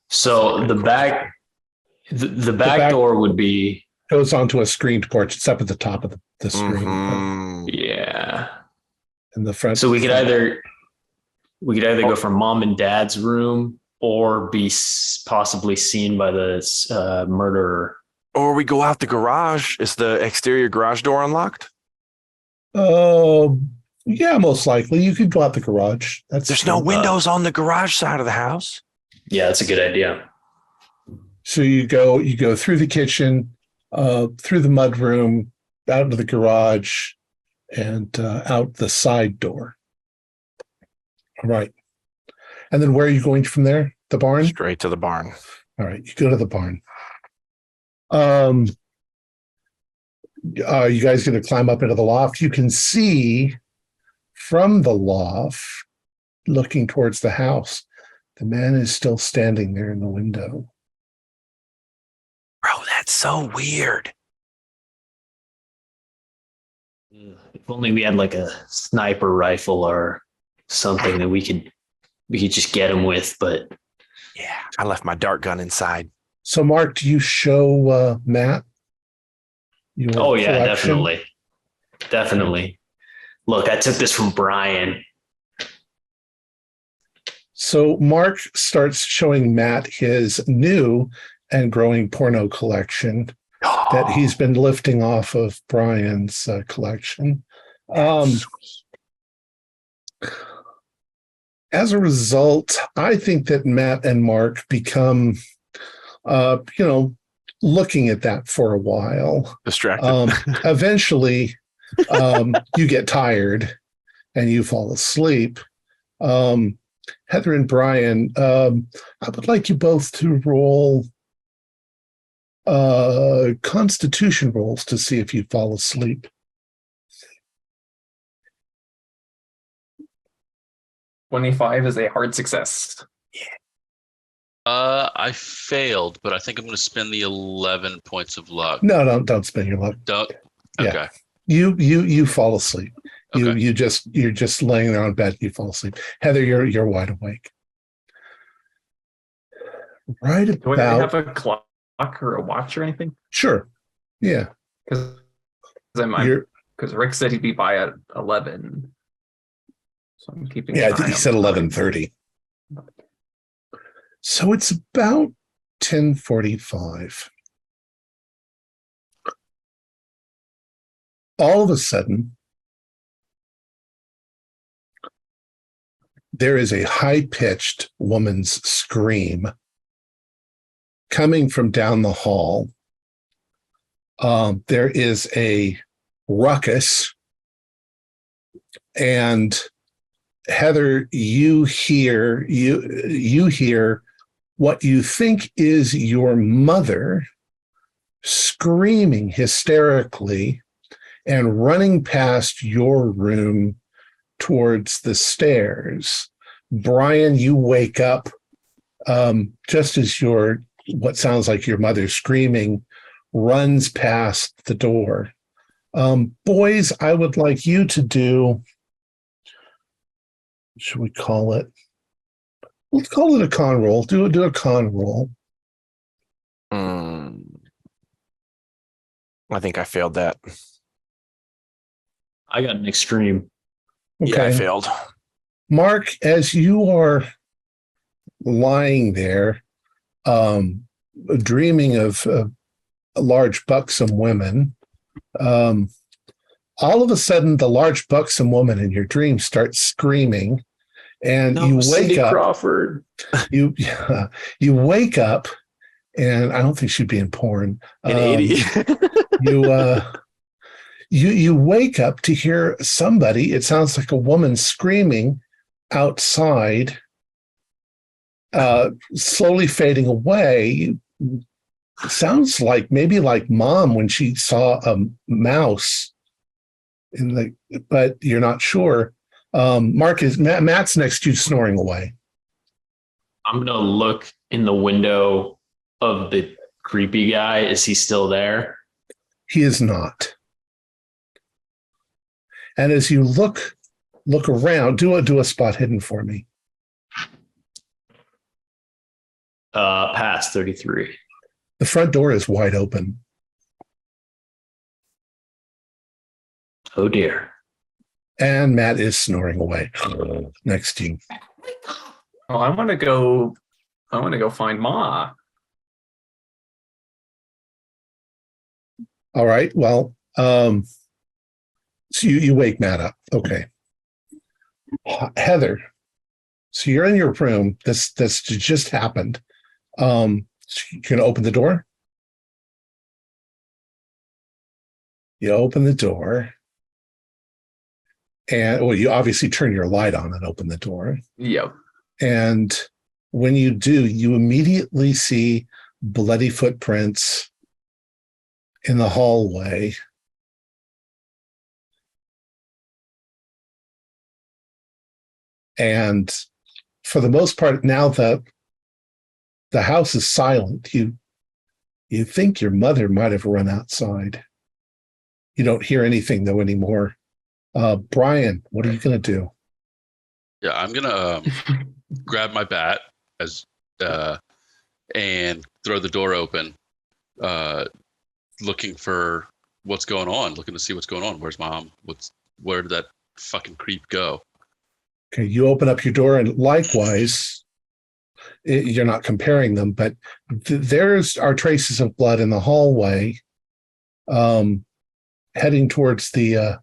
So the back door would be, Goes onto a screened porch. It's up at the top of the screen. Mhm. yeah. In the front. So we could either go from mom and dad's room or be possibly seen by the murderer. Or we go out the garage. Is the exterior garage door unlocked? Oh, yeah, most likely. You could go out the garage. There's no windows on the garage side of the house. Yeah, that's a good idea. So you go through the kitchen, through the mud room, out into the garage, and out the side door. All right. And then where are you going from there? The barn? Straight to the barn. All right. You go to the barn. You guys going to climb up into the loft? You can see from the loft, looking towards the house, the man is still standing there in the window. Bro, that's so weird. If only we had like a sniper rifle or something that we could just get him with, but Yeah, I left my dart gun inside. So, Mark, do you show Matt? Your yeah, collection? definitely. Look, I took this from Brian. So Mark starts showing Matt his new and growing porno collection that he's been lifting off of Brian's collection. As a result, I think that Matt and Mark become, looking at that for a while. Distracted. Eventually, you get tired and you fall asleep. Heather and Brian, I would like you both to roll constitution rolls to see if you fall asleep. 25 is a hard success. I failed, but I think I'm going to spend the 11 points of luck. No, don't spend your luck. Don't. Yeah. Okay. You fall asleep. Okay. You're just laying there on bed. You fall asleep. Heather, you're wide awake. Right Do I have about a clock or a watch or anything? sure. Yeah. Because Rick said he'd be by at 11. So I'm keeping. Yeah, an I think eye he on said the 11:30. So it's about 10:45. All of a sudden, there is a high-pitched woman's scream coming from down the hall. There is a ruckus, and Heather, you hear what you think is your mother screaming hysterically and running past your room towards the stairs. Brian, you wake up just as what sounds like your mother screaming runs past the door. Boys, I would like you to do, should we call it? Let's call it a con roll. Do a con roll. I think I failed that. I got an extreme. Okay. Yeah, I failed. Mark, as you are lying there, dreaming of large buxom women, all of a sudden the large buxom woman in your dream starts screaming, and you wake Cindy up. Crawford. You wake up, and I don't think she'd be in porn. An 80. You wake up to hear somebody. It sounds like a woman screaming outside, slowly fading away. Sounds like maybe like mom when she saw a mouse but you're not sure. Matt's next to you snoring away. I'm gonna look in the window of the creepy guy. Is he still there? He is not. And as you look around, do a spot hidden for me. Past 33. The front door is wide open. Oh dear. And Matt is snoring away next to you. Oh, I want to go find Ma. All right. Well, so you wake Matt up. Okay. Heather, so you're in your room. This just happened. So you can open the door. You open the door. And you obviously turn your light on and open the door. Yep. And when you do, you immediately see bloody footprints in the hallway. And for the most part, now the house is silent. You think your mother might have run outside. You don't hear anything though anymore. Brian, what are you going to do? Yeah, I'm gonna grab my bat and throw the door open, looking for what's going on, looking to see what's going on. Where's mom? Where did that fucking creep go? Okay, you open up your door, and likewise, you're not comparing them, but there's are traces of blood in the hallway, heading towards the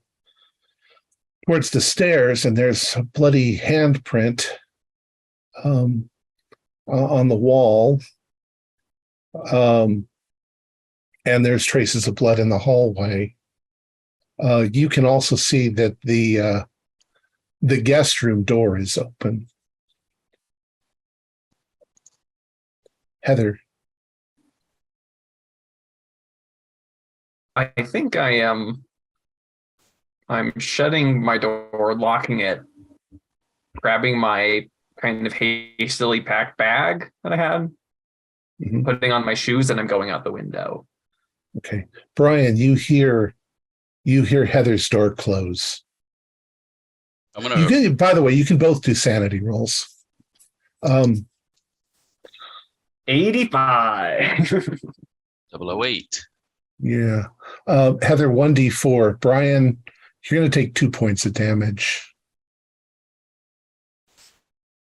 stairs, and there's a bloody handprint on the wall, and there's traces of blood in the hallway. You can also see that the guest room door is open. Heather. I think I am. I'm shutting my door, locking it, grabbing my kind of hastily packed bag that I had, putting on my shoes, and I'm going out the window. Okay. Brian, you hear Heather's door close. I'm gonna. By the way, you can both do sanity rolls. 85. 008. Yeah. Heather, 1d4. Brian, you're going to take 2 points of damage.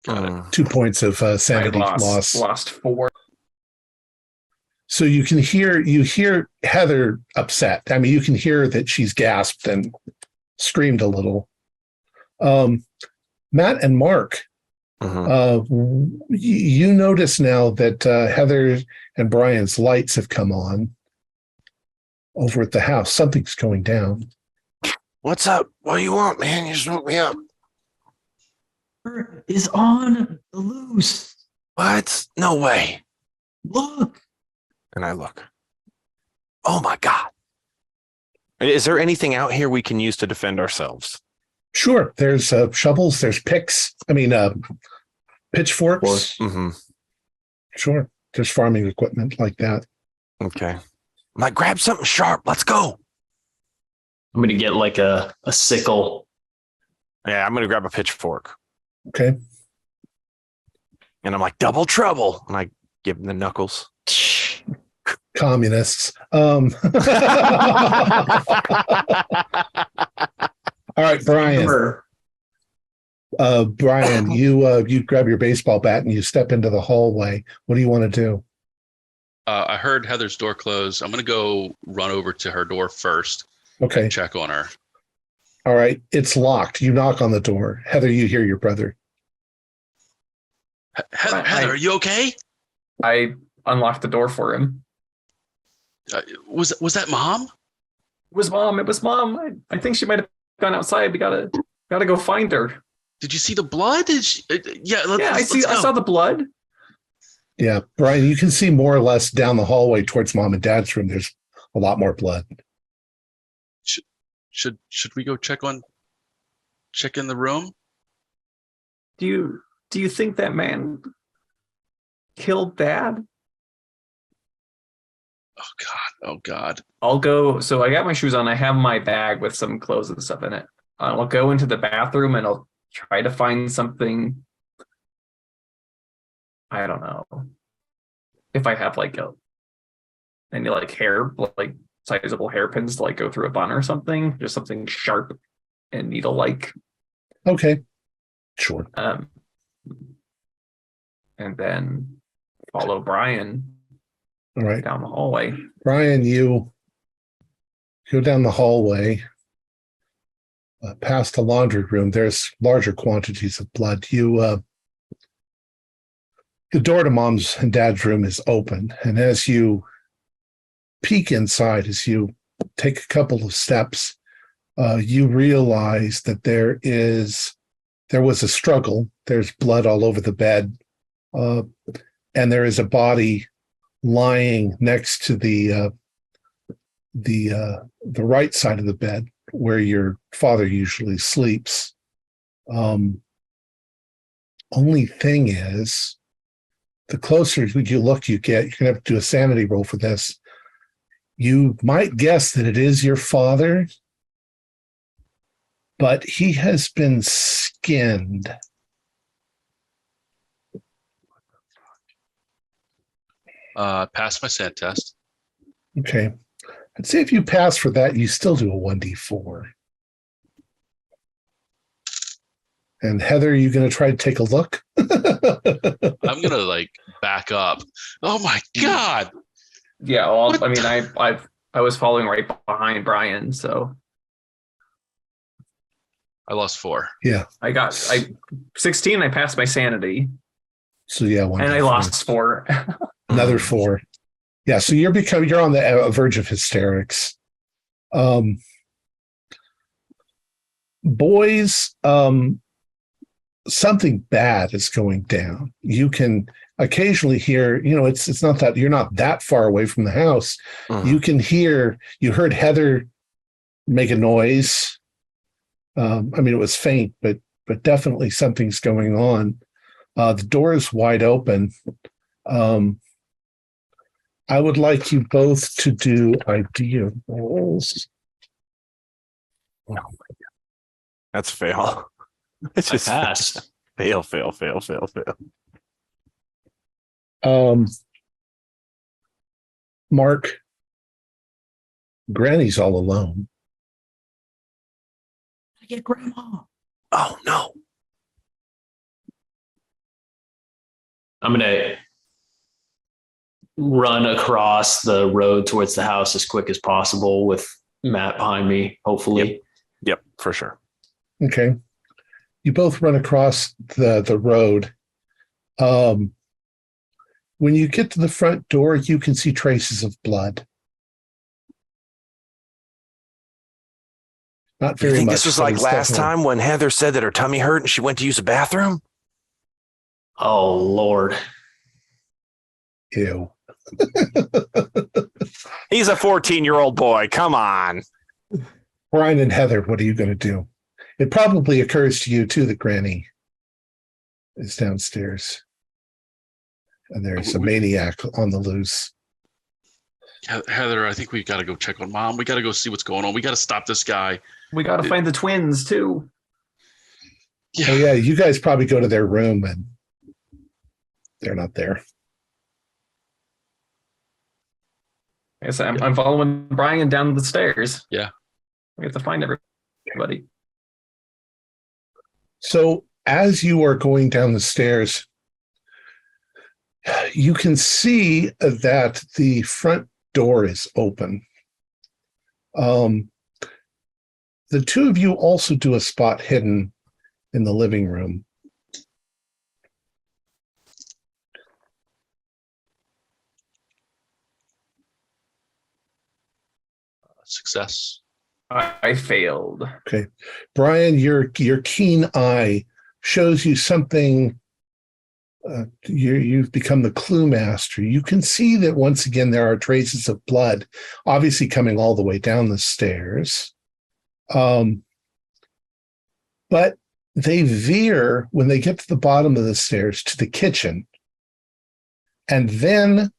Got it. 2 points of sanity loss. Lost 4. So you hear Heather upset. I mean, you can hear that she's gasped and screamed a little. Matt and Mark, you notice now that Heather and Brian's lights have come on over at the house. Something's going down. What's up? What do you want, man? You just woke me up. Is on the loose. What? No way. Look. And I look. Oh my God. Is there anything out here we can use to defend ourselves? Sure. There's shovels. There's picks. Pitchforks. Sure. There's farming equipment like that. Okay. I'm like, grab something sharp. Let's go. I'm gonna get like a sickle. Yeah, I'm gonna grab a pitchfork. Okay. And I'm like, double trouble. And I give him the knuckles. Communists. All right, Brian. Brian, you grab your baseball bat and you step into the hallway. What do you want to do? I heard Heather's door close. I'm gonna go run over to her door first. Okay. And check on her. All right. It's locked. You knock on the door. Heather, you hear your brother. Heather, are you okay? I unlocked the door for him. Was that Mom? It was Mom. I think she might have gone outside. We gotta go find her. Did you see the blood? Yeah, I saw the blood. Yeah, Brian, you can see more or less down the hallway towards Mom and Dad's room. There's a lot more blood. Should we go check in the room? Do you think that man killed Dad? Oh God. I'll go. So I got my shoes on. I have my bag with some clothes and stuff in it. I'll go into the bathroom and I'll try to find something. I don't know if I have like any like hair, like sizable hairpins to like go through a bun or something. Just something sharp and needle like. Okay. Sure. And then follow Brian. All right. Down the hallway. Brian, you go down the hallway past the laundry room. There's larger quantities of blood. The door to Mom's and Dad's room is open. And as you peek inside, as you take a couple of steps, you realize that there was a struggle. There's blood all over the bed. And there is a body lying next to the right side of the bed where your father usually sleeps. Only thing is, the closer you look, you get. You're gonna have to do a sanity roll for this. You might guess that it is your father, but he has been skinned. Passed my scent test. Okay. I'd say if you pass for that, you still do a 1d4. And Heather, are you going to try to take a look? I'm going to back up. Oh my God. Yeah. Well, I mean, I was following right behind Brian. So I lost 4. Yeah. 16. I passed my sanity. So yeah. And I lost 4. Another 4. Yeah, so you're on the verge of hysterics. Boys, something bad is going down. You can occasionally hear, it's not that you're not that far away from the house. You can hear, you heard Heather make a noise. I mean, it was faint, but definitely something's going on. The door is wide open. I would like you both to do idea rolls. Oh my God. That's fail. It's just passed. Fail. Mark, Granny's all alone. I get Grandma. Oh no. I'm gonna run across the road towards the house as quick as possible with Matt behind me, hopefully. Yep, for sure. Okay. You both run across the road. When you get to the front door, you can see traces of blood. Not very You think much. this was but like it's last definitely- time when Heather said that her tummy hurt and she went to use a bathroom? Oh, Lord. Ew. He's a 14-year-old boy. Come on. Brian and Heather, what are you going to do? It probably occurs to you, too, that Granny is downstairs. And there's a maniac on the loose. Heather, I think we got to go check on Mom. We got to go see what's going on. We got to stop this guy. We got to find the twins too. Oh yeah, you guys probably go to their room and they're not there. I guess I'm following Brian down the stairs. Yeah. We have to find everybody. So as you are going down the stairs, you can see that the front door is open. The two of you also do a spot hidden in the living room. Success. I failed. Okay. Brian, your keen eye shows you something. You've become the clue master. You can see that once again there are traces of blood, obviously coming all the way down the stairs. But they veer when they get to the bottom of the stairs to the kitchen. And then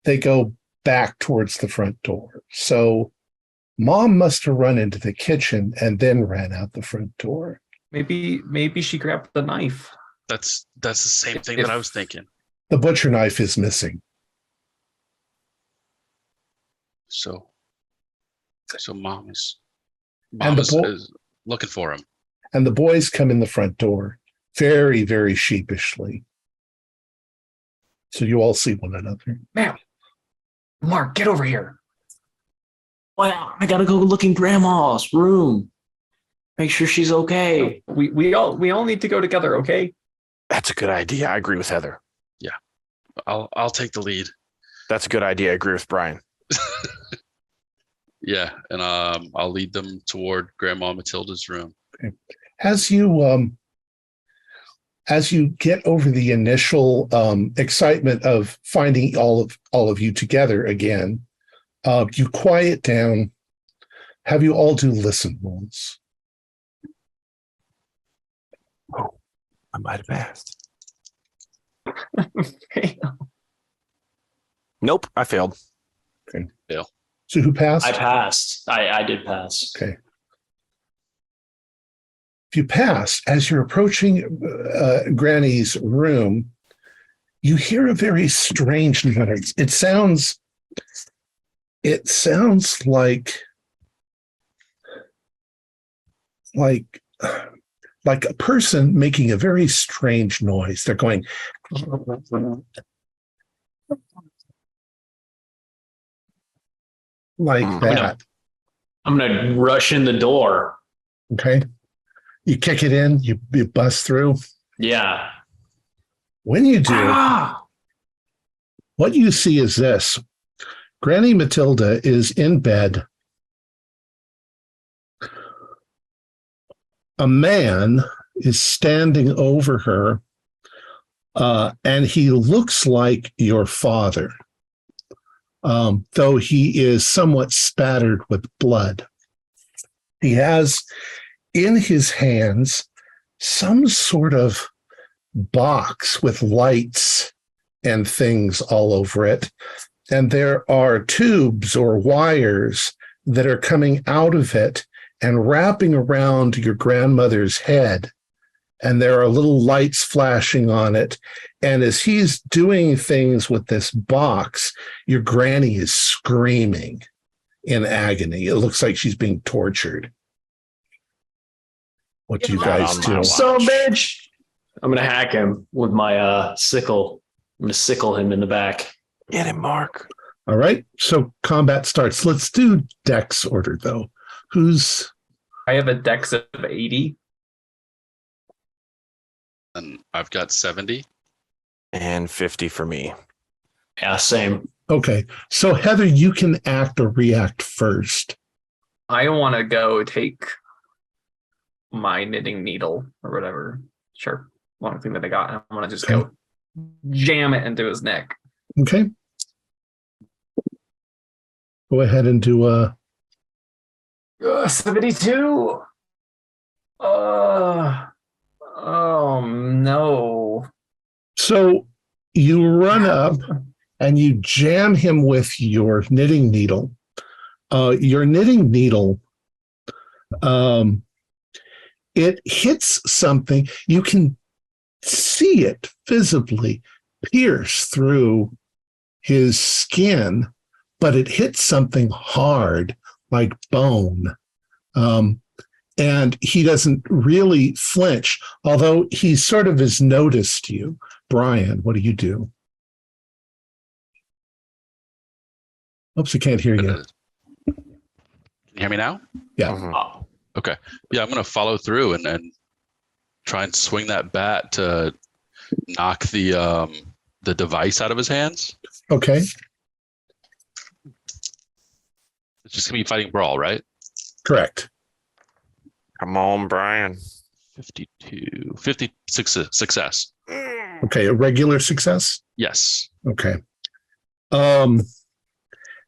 they go back towards the front door. So Mom must have run into the kitchen and then ran out the front door. Maybe she grabbed the knife. That's the same thing that I was thinking. The butcher knife is missing. So Mom is looking for him. And the boys come in the front door very, very sheepishly. So you all see one another. Man, Mark, get over here. Well, I gotta go look in Grandma's room. Make sure she's okay. We all need to go together, okay? That's a good idea. I agree with Heather. Yeah. I'll take the lead. That's a good idea. I agree with Brian. Yeah, and I'll lead them toward Grandma Matilda's room. Okay. As you get over the initial excitement of finding all of you together again, you quiet down. Have you all do listen rolls? Oh, I might have passed. Nope, I failed. Okay. Fail. So who passed? I passed. I did pass. Okay. If you pass, as you're approaching Granny's room, you hear a very strange noise. It sounds like a person making a very strange noise. They're going like that. I'm gonna rush in the door. Okay. You kick it in, you bust through. Yeah. When you do, what you see is this. Granny Matilda is in bed. A man is standing over her, and he looks like your father, though he is somewhat spattered with blood. He has in his hands some sort of box with lights and things all over it. And there are tubes or wires that are coming out of it and wrapping around your grandmother's head. And there are little lights flashing on it. And as he's doing things with this box, your granny is screaming in agony. It looks like she's being tortured. What do you guys do? So, bitch! I'm gonna hack him with my sickle. I'm gonna sickle him in the back. Get him, Mark. All right. So combat starts. Let's do Dex order, though. I have a dex of 80. And I've got 70. And 50 for me. Yeah, same. Okay. So Heather, you can act or react first. I want to go take my knitting needle or whatever. Sure. Long thing that I got. I want to just go jam it into his neck. Okay. Go ahead and do 72. Oh no. So you run up and you jam him with your knitting needle. Your knitting needle, it hits something. You can see it visibly pierce through his skin, but it hits something hard like bone. And he doesn't really flinch, although he sort of has noticed you. Brian, what do you do? Oops, I can't hear you. Can you hear me now? Yeah. Mhm. Okay. Yeah, I'm going to follow through and try and swing that bat to knock the device out of his hands. Okay. It's just going to be fighting brawl, right? Correct. Come on, Brian. 56 success. Okay. A regular success? Yes. Okay.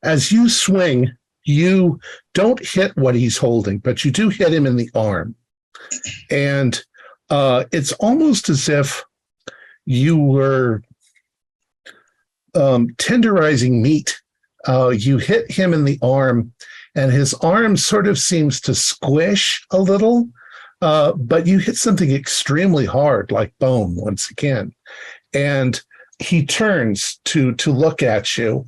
As you swing, you don't hit what he's holding, but you do hit him in the arm. And it's almost as if you were tenderizing meat. You hit him in the arm, and his arm sort of seems to squish a little, but you hit something extremely hard, like bone, once again. And he turns to look at you.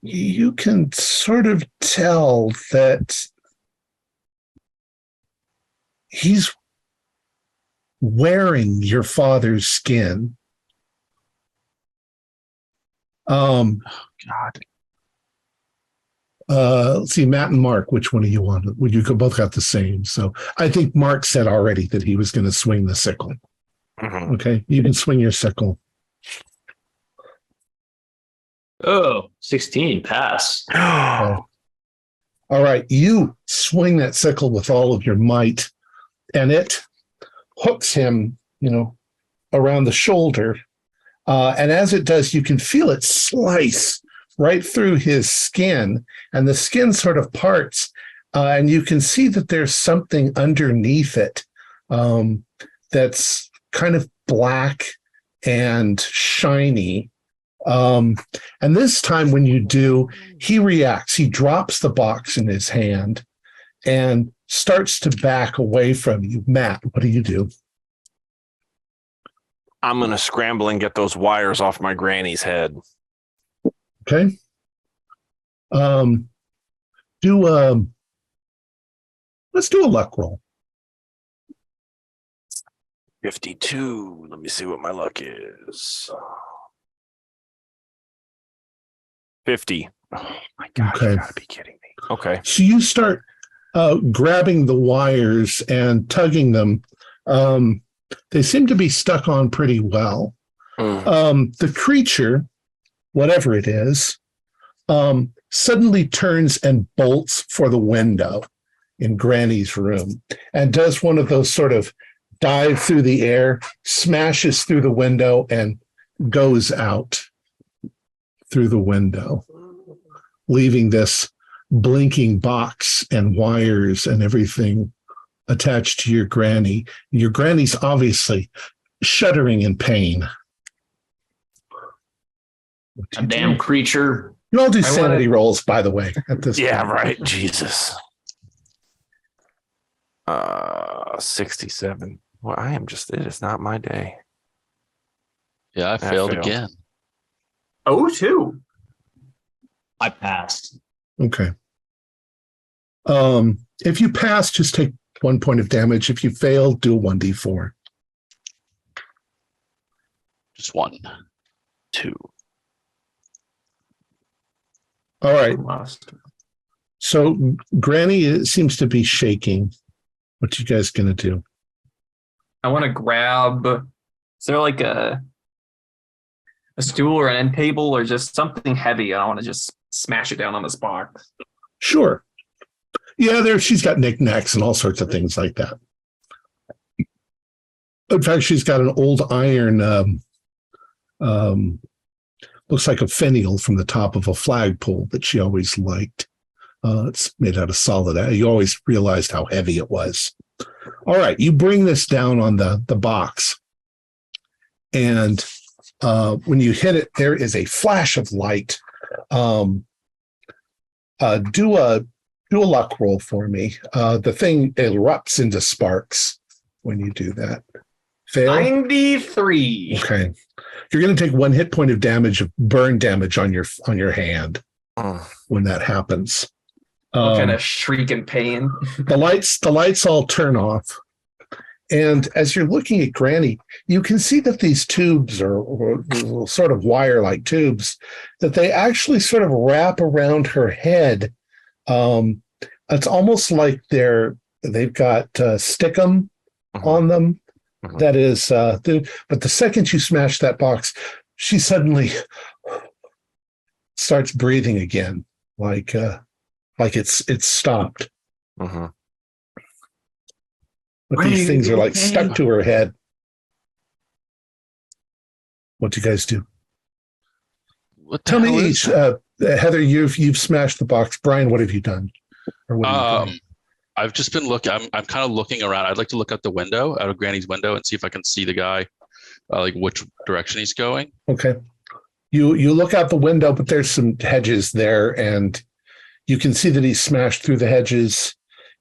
You can sort of tell that he's wearing your father's skin. God. Let's see, Matt and Mark, which one do you want? Well, you both got the same. So I think Mark said already that he was going to swing the sickle. Mhm. Okay, you can swing your sickle. Oh, 16, pass. All right, you swing that sickle with all of your might, and it hooks him, around the shoulder. And as it does, you can feel it slice right through his skin, and the skin sort of parts, and you can see that there's something underneath it that's kind of black and shiny. And this time when you do, he reacts. He drops the box in his hand and starts to back away from you. Matt, what do you do? I'm going to scramble and get those wires off my granny's head. Okay. Let's do a luck roll. 52. Let me see what my luck is. 50. Oh my God, Okay. you gotta be kidding me. Okay. So you start grabbing the wires and tugging them. They seem to be stuck on pretty well. The creature, whatever it is, suddenly turns and bolts for the window in Granny's room and does one of those sort of dive through the air, smashes through the window, and goes out through the window, leaving this blinking box and wires and everything attached to your granny. Your granny's obviously shuddering in pain. A damn creature. You all do sanity rolls, by the way, at this Yeah, point. right. Jesus. 67. Well, it is not my day. Yeah, I failed failed. again. Oh, two. I passed. Okay. If you pass, just take 1 point of damage. If you fail, do a 1d4. Just one. 2. All right. Lost. So Granny seems to be shaking. What you guys gonna do? I want to grab. Is there like a stool or an end table or just something heavy? I want to just smash it down on this box. Sure. Yeah, she's got knickknacks and all sorts of things like that. In fact, she's got an old iron, looks like a finial from the top of a flagpole that she always liked. It's made out of solid. You always realized how heavy it was. All right, you bring this down on the box, and When you hit it, there is a flash of light. Do a luck roll for me. The thing erupts into sparks when you do that. Fail? 93. Okay. You're going to take 1 hit point of damage, of burn damage on your hand when that happens. I'll kind of shriek in pain. The lights all turn off. And as you're looking at Granny, you can see that these tubes are sort of wire-like tubes, that they actually sort of wrap around her head. It's almost like they've got stickum on them. That is, but the second you smash that box, she suddenly starts breathing again, like it's stopped. But these things are like stuck to her head. What do you guys do? Tell me each. Heather, you've smashed the box. Brian, what have you done? Or what are you doing? I've just been looking. I'm kind of looking around. I'd like to look out the window, out of Granny's window, and see if I can see the guy, like which direction he's going. Okay. You look out the window, but there's some hedges there, and you can see that he's smashed through the hedges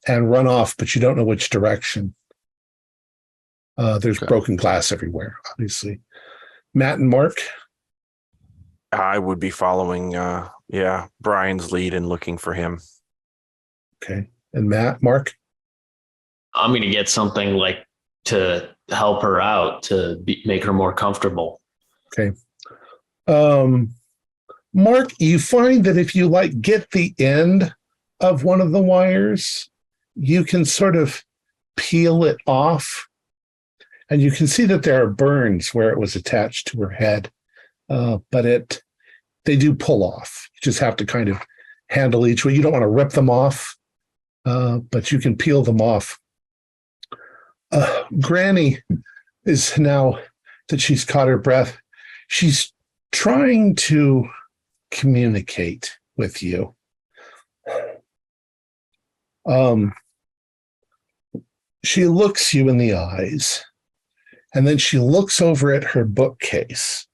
and run off, but you don't know which direction. There's broken glass everywhere, obviously. Matt and Mark? I would be following, Brian's lead and looking for him. Okay. And Mark? I'm going to get something like to help her out, to make her more comfortable. Okay. Mark, you find that if you get the end of one of the wires, you can sort of peel it off, and you can see that there are burns where it was attached to her head, but they do pull off. You just have to kind of handle each one. You don't want to rip them off, but you can peel them off. Granny is, now that she's caught her breath, she's trying to communicate with you. She looks you in the eyes, and then she looks over at her bookcase,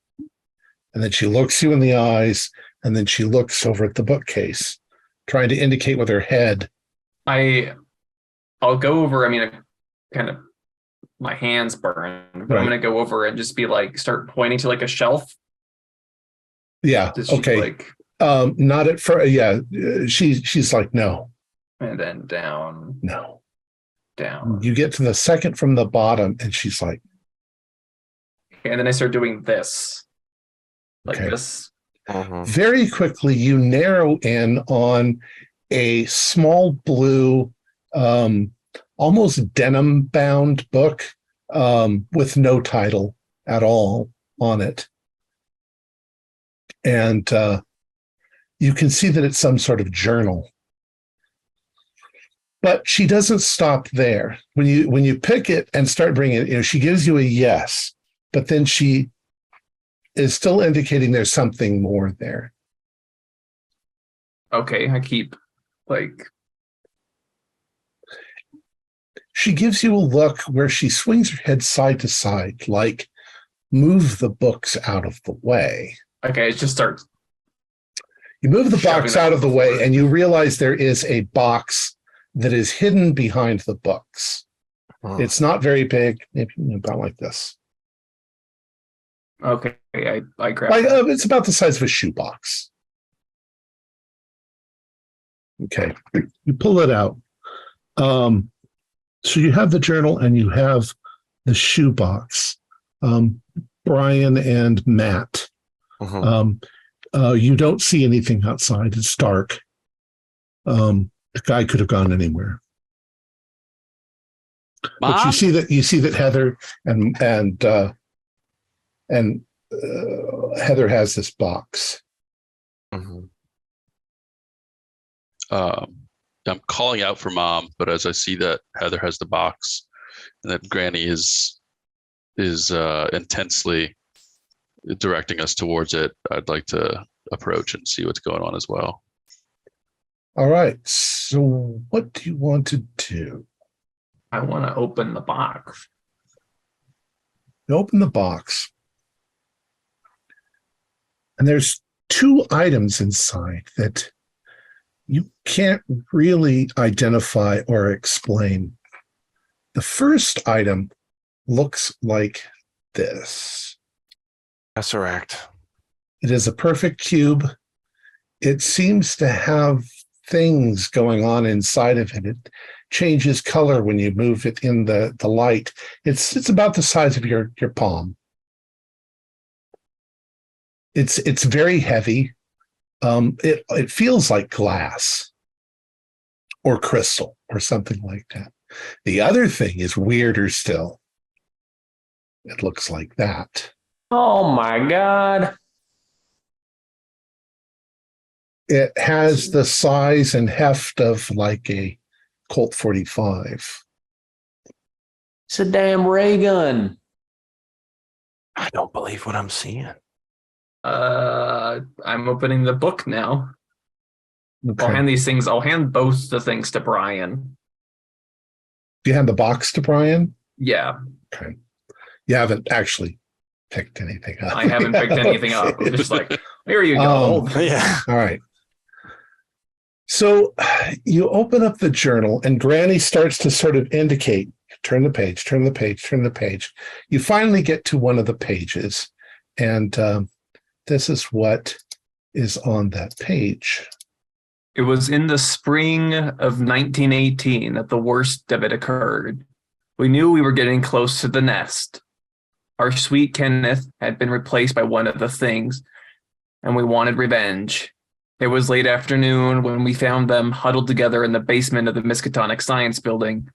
and then she looks you in the eyes, and then she looks over at the bookcase, trying to indicate with her head. I'll go over. I mean, kind of, my hands burn, but right. I'm going to go over and just be like, start pointing to like a shelf. Yeah. Okay. Not at first. Yeah. She's like, no. And then down. No. Down. You get to the second from the bottom, and she's like. And then I start doing this. Like this. Very quickly, you narrow in on a small blue, almost denim-bound book with no title at all on it. And you can see that it's some sort of journal. But she doesn't stop there. When you pick it and start bringing it, she gives you a yes, but then she is still indicating there's something more there. Okay, I keep She gives you a look where she swings her head side to side, like, move the books out of the way. Okay, it just starts. You move the box out of the way, and you realize there is a box that is hidden behind the books. It's not very big, maybe about like this. Okay, I grab it. It's about the size of a shoebox. Okay, you pull it out. So you have the journal and you have the shoebox. Brian and Matt. You don't see anything outside. It's dark. The guy could have gone anywhere. Mom? But you see that Heather and Heather has this box. I'm calling out for Mom, but as I see that Heather has the box and that Granny is intensely directing us towards it, I'd like to approach and see what's going on as well. All right. So what do you want to do? I want to open the box. You open the box. And there's two items inside that you can't really identify or explain. The first item looks like this. Tesseract. It is a perfect cube. It seems to have things going on inside of it. It changes color when you move it in the light. It's about the size of your palm. It's very heavy. It feels like glass or crystal or something like that. The other thing is weirder still. It looks like that. Oh my God. It has the size and heft of like a Colt 45. It's a damn ray gun. I don't believe what I'm seeing. I'm opening the book now. Okay. I'll hand both the things to Brian. Do you hand the box to Brian? Yeah, Okay. You haven't actually picked anything up. I haven't picked anything up. I'm just like, here you go. Yeah. All right. So you open up the journal and Granny starts to sort of indicate, turn the page, turn the page, turn the page. You finally get to one of the pages, and this is what is on that page. It was in the spring of 1918 that the worst of it occurred. We knew we were getting close to the nest. Our sweet Kenneth had been replaced by one of the things, and we wanted revenge. It was late afternoon when we found them huddled together in the basement of the Miskatonic Science Building.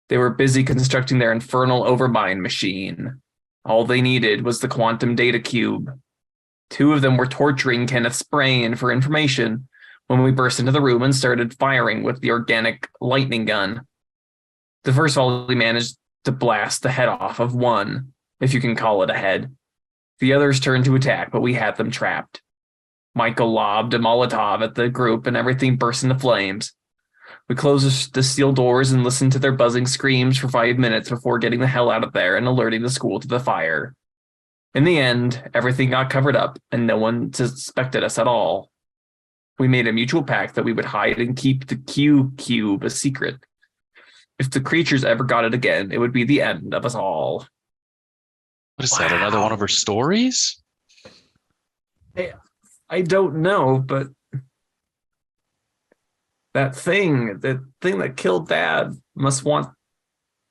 They were busy constructing their infernal overmind machine. All they needed was the quantum data cube. Two of them were torturing Kenneth's brain for information when we burst into the room and started firing with the organic lightning gun. The first volley managed to blast the head off of one, if you can call it a head. The others turned to attack, but we had them trapped. Michael lobbed a Molotov at the group and everything burst into flames. We closed the steel doors and listened to their buzzing screams for 5 minutes before getting the hell out of there and alerting the school to the fire. In the end, everything got covered up and no one suspected us at all. We made a mutual pact that we would hide and keep the Q cube a secret. If the creatures ever got it again, it would be the end of us all. What is that? Another one of her stories? I don't know, but the thing that killed Dad must want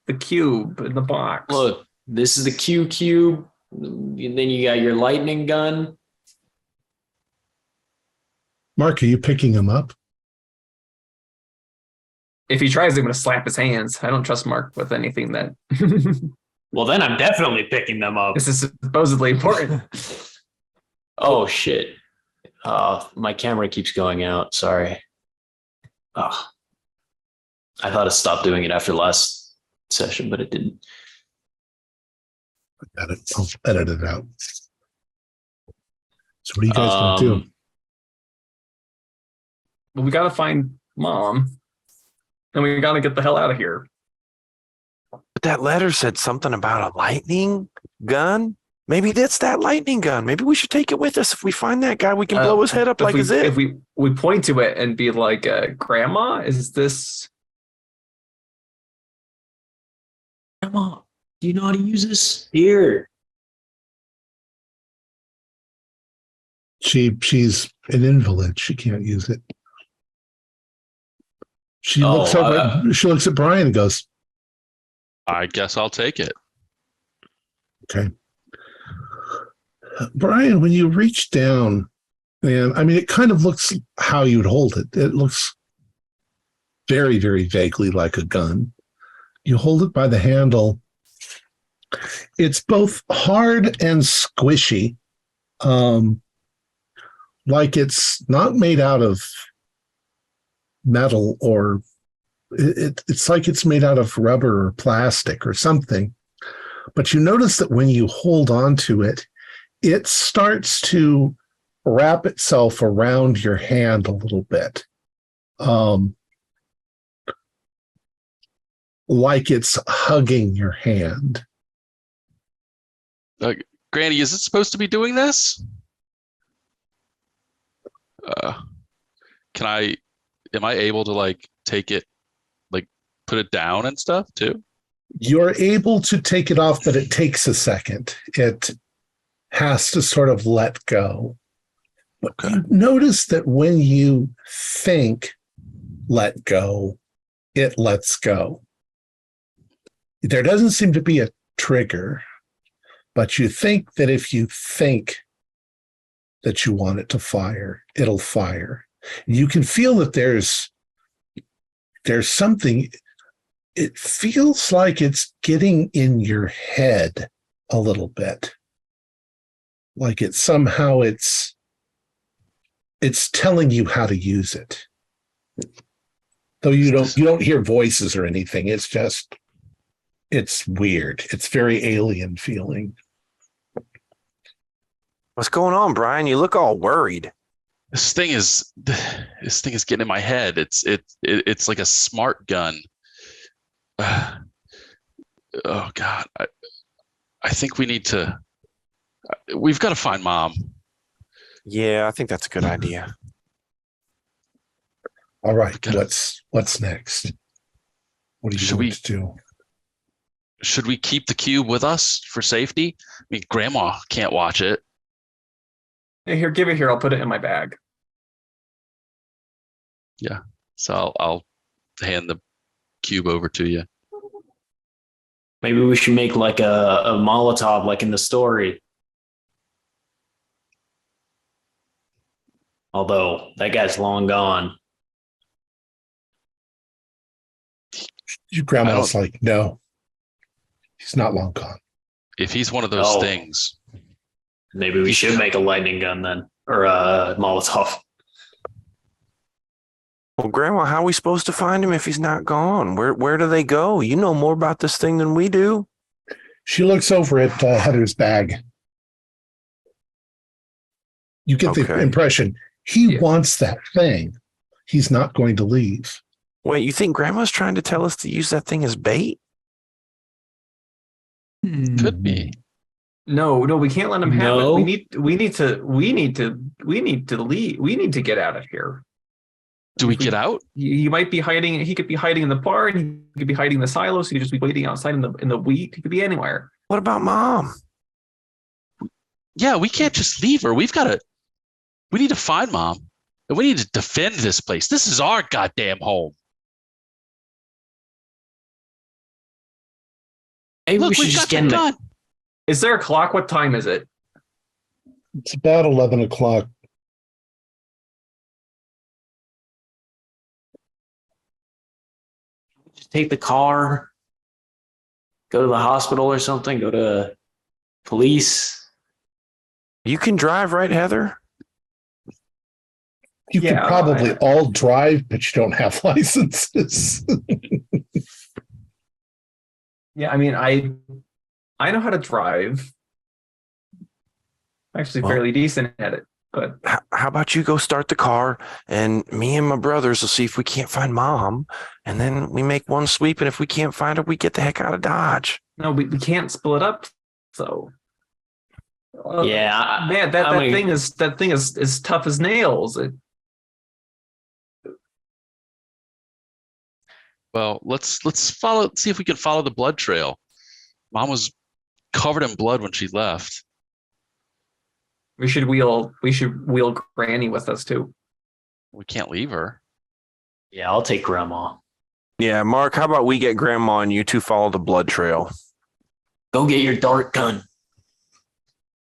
the cube in the box. Look, this is the Q cube. Then you got your lightning gun. Mark, are you picking him up? If he tries, I'm going to slap his hands. I don't trust Mark with anything that. Well, then I'm definitely picking them up. This is supposedly important. Oh, shit. My camera keeps going out. Sorry. Oh, I thought it stopped doing it after the last session, but it didn't. I'll edit it out. So what are you guys going to do? Well, we got to find Mom, and we got to get the hell out of here. But that letter said something about a lightning gun. Maybe that's that lightning gun. Maybe we should take it with us. If we find that guy, we can blow his head up like it's it. If we point to it and be like, Grandma, is this? Grandma, do you know how to use this? Here. She's an invalid. She can't use it. She looks at Brian and goes, I guess I'll take it. okay. Brian, when you reach down, and I mean, it kind of looks how you'd hold it. It looks very, very vaguely like a gun. You hold it by the handle. It's both hard and squishy, like it's not made out of metal, or it's like it's made out of rubber or plastic or something. But you notice that when you hold on to it, it starts to wrap itself around your hand a little bit, like it's hugging your hand. Granny, is it supposed to be doing this? Can I? Am I able to like take it, like put it down and stuff too? You're able to take it off, but it takes a second. It has to sort of let go. But Okay. you notice that when you think let go, it lets go. There doesn't seem to be a trigger, but you think that if you think that you want it to fire, it'll fire. You can feel that there's something. It feels like it's getting in your head a little bit. Like it's telling you how to use it. Though you don't hear voices or anything. It's weird. It's very alien feeling. What's going on, Brian? You look all worried. This thing is getting in my head. It's like a smart gun. Oh God. I think we've got to find Mom. Yeah, I think that's a good idea. All right. What's next? What are you going to do? Should we keep the cube with us for safety? I mean, Grandma can't watch it. Hey, here, give it here. I'll put it in my bag. Yeah. So I'll hand the cube over to you. Maybe we should make like a Molotov, like in the story. Although that guy's long gone. Your grandma's like, no, he's not long gone. If he's one of those things. Maybe we should make a lightning gun then, or a Molotov. Well, Grandma, how are we supposed to find him if he's not gone? Where do they go? You know more about this thing than we do. She looks over at Heather's bag. You get the impression he wants that thing. He's not going to leave. Wait, you think Grandma's trying to tell us to use that thing as bait? Could be. No, we can't let him have it. We need to leave. We need to get out of here. Do we get out? He might be hiding. He could be hiding in the barn. He could be hiding in the silos. He could just be waiting outside in the wheat. He could be anywhere. What about Mom? Yeah, we can't just leave her. We need to find Mom. And we need to defend this place. This is our goddamn home. Maybe Look, we should we've just got get the gun. Is there a clock? What time is it? It's about 11 o'clock. Just take the car, go to the hospital or something, go to police. You can drive, right, Heather? You could probably all drive, but you don't have licenses. Yeah, I mean, I know how to drive. I'm actually fairly decent at it. But how about you go start the car, and me and my brothers will see if we can't find Mom, and then we make one sweep, and if we can't find her, we get the heck out of Dodge. No, we can't split up. So yeah, man, that thing is tough as nails. Well, let's see if we can follow the blood trail. Mom was covered in blood when she left. We should wheel Granny with us too. We can't leave her. Yeah, I'll take Grandma. Yeah, Mark, how about we get Grandma and you two follow the blood trail? Go get your dart gun.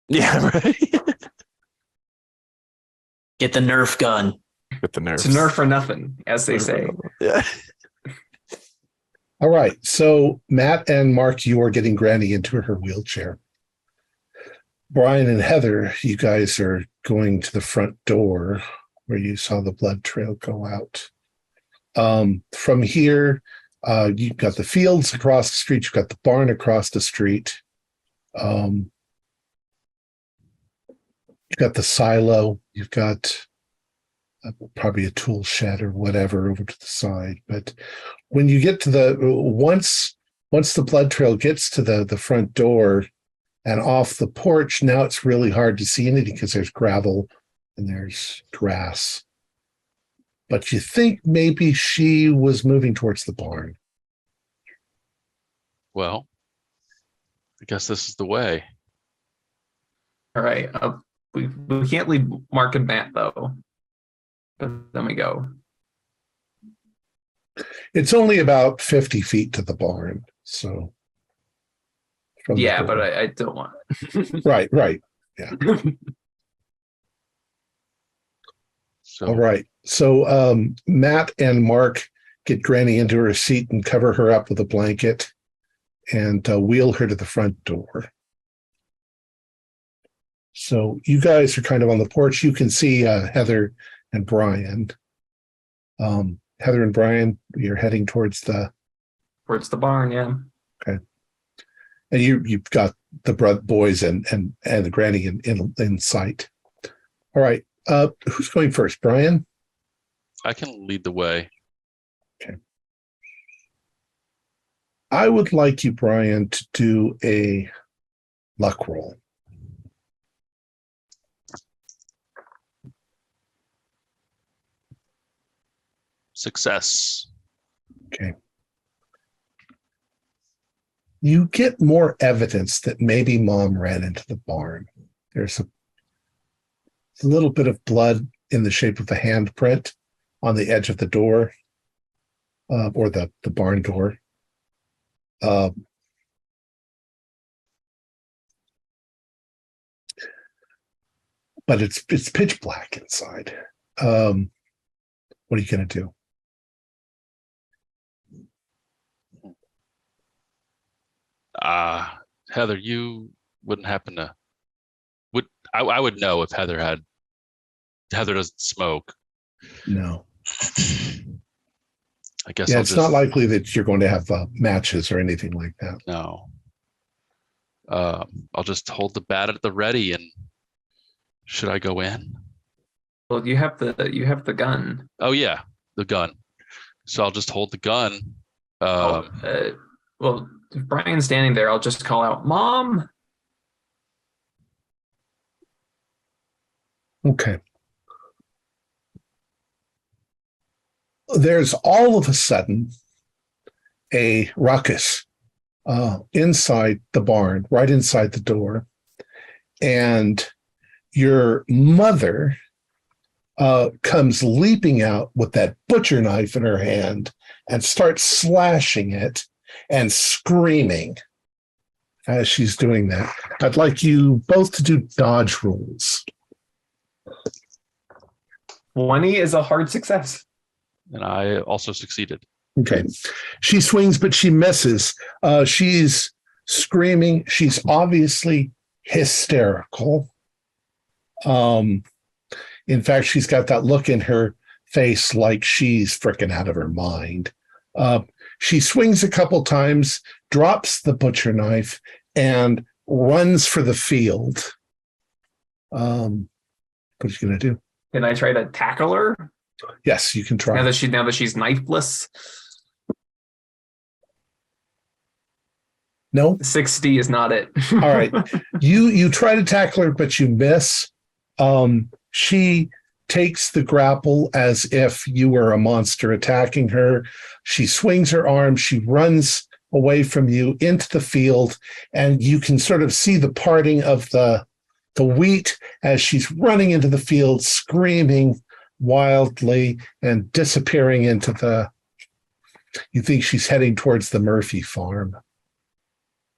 Yeah, right. Get the Nerf gun. Get the Nerf. It's a Nerf for nothing, as they say. Yeah. All right. So Matt and Mark, you are getting Granny into her wheelchair. Brian and Heather, you guys are going to the front door where you saw the blood trail go out. From here, you've got the fields across the street. You've got the barn across the street. You've got the silo. You've got probably a tool shed or whatever over to the side. But when you get to once the blood trail gets to the front door and off the porch, now it's really hard to see anything because there's gravel and there's grass. But you think maybe she was moving towards the barn. Well, I guess this is the way. All right. We can't leave Mark and Matt though. But then we go. It's only about 50 feet to the barn. So. From the Yeah, door. but I don't want it. Right. Yeah. So All right. So Matt and Mark get Granny into her seat and cover her up with a blanket and wheel her to the front door. So you guys are kind of on the porch. You can see Heather and Brian. Heather and Brian, you're heading towards the barn, yeah. Okay. And you've got the boys and the Granny in sight. All right. Who's going first? Brian? I can lead the way. Okay. I would like you, Brian, to do a luck roll. Success. Okay. You get more evidence that maybe Mom ran into the barn. There's a little bit of blood in the shape of a handprint on the edge of the door, or the barn door. But it's pitch black inside. What are you going to do? Heather, you wouldn't happen to I would know if Heather doesn't smoke. No. I guess Yeah, I'll it's just, not likely that you're going to have matches or anything like that. no. I'll just hold the bat at the ready, and should I go in? Well, you have the gun. Oh yeah, the gun. So I'll just hold the gun. Well, if Brian's standing there, I'll just call out, "Mom!" Okay. There's all of a sudden a ruckus inside the barn, right inside the door. And your mother comes leaping out with that butcher knife in her hand and starts slashing it and screaming as she's doing that. I'd like you both to do dodge rolls. 20 is a hard success. And I also succeeded. Okay. She swings, but she misses. She's screaming. She's obviously hysterical. In fact, she's got that look in her face like she's freaking out of her mind. She swings a couple times, drops the butcher knife, and runs for the field. What are you going to do? Can I try to tackle her? Yes, you can try. Now that she's knifeless? No? 60 is not it. All right. You try to tackle her, but you miss. She takes the grapple as if you were a monster attacking her. She swings her arm. She runs away from you into the field, and you can sort of see the parting of the wheat as she's running into the field, screaming wildly and disappearing into you think she's heading towards the Murphy farm,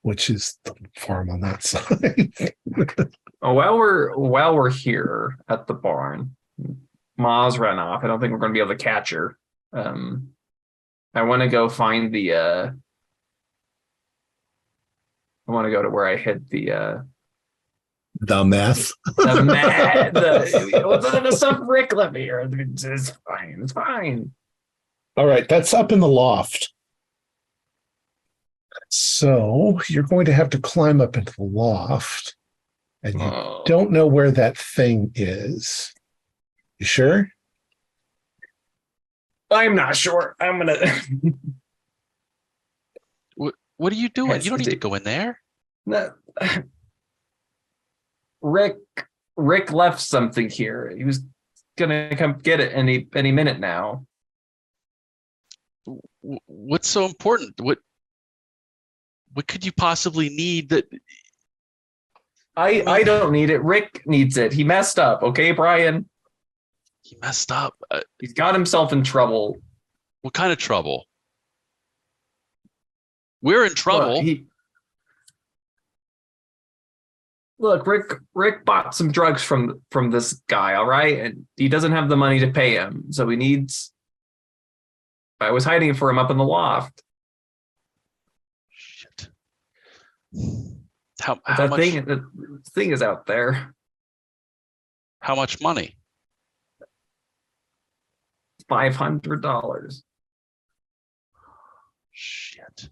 which is the farm on that side. While we're here at the barn, Ma's ran off. I don't think we're going to be able to catch her. I want to go find I want to go to where I hid the meth. the stuff Rick left me here. It's fine. It's fine. All right, that's up in the loft. So you're going to have to climb up into the loft, and you don't know where that thing is. You sure? I'm not sure. I'm gonna. What are you doing? You don't need to go in there. No. Rick, Rick left something here. He was gonna come get it any minute now. What's so important? What could you possibly need that? I don't need it. Rick needs it. He messed up. Okay, Brian. He messed up. He's got himself in trouble. What kind of trouble? We're in trouble. Look, Rick bought some drugs from this guy, all right? And he doesn't have the money to pay him. So he needs. I was hiding it for him up in the loft. Shit. How The much? thing is out there. How much money? $500. Shit.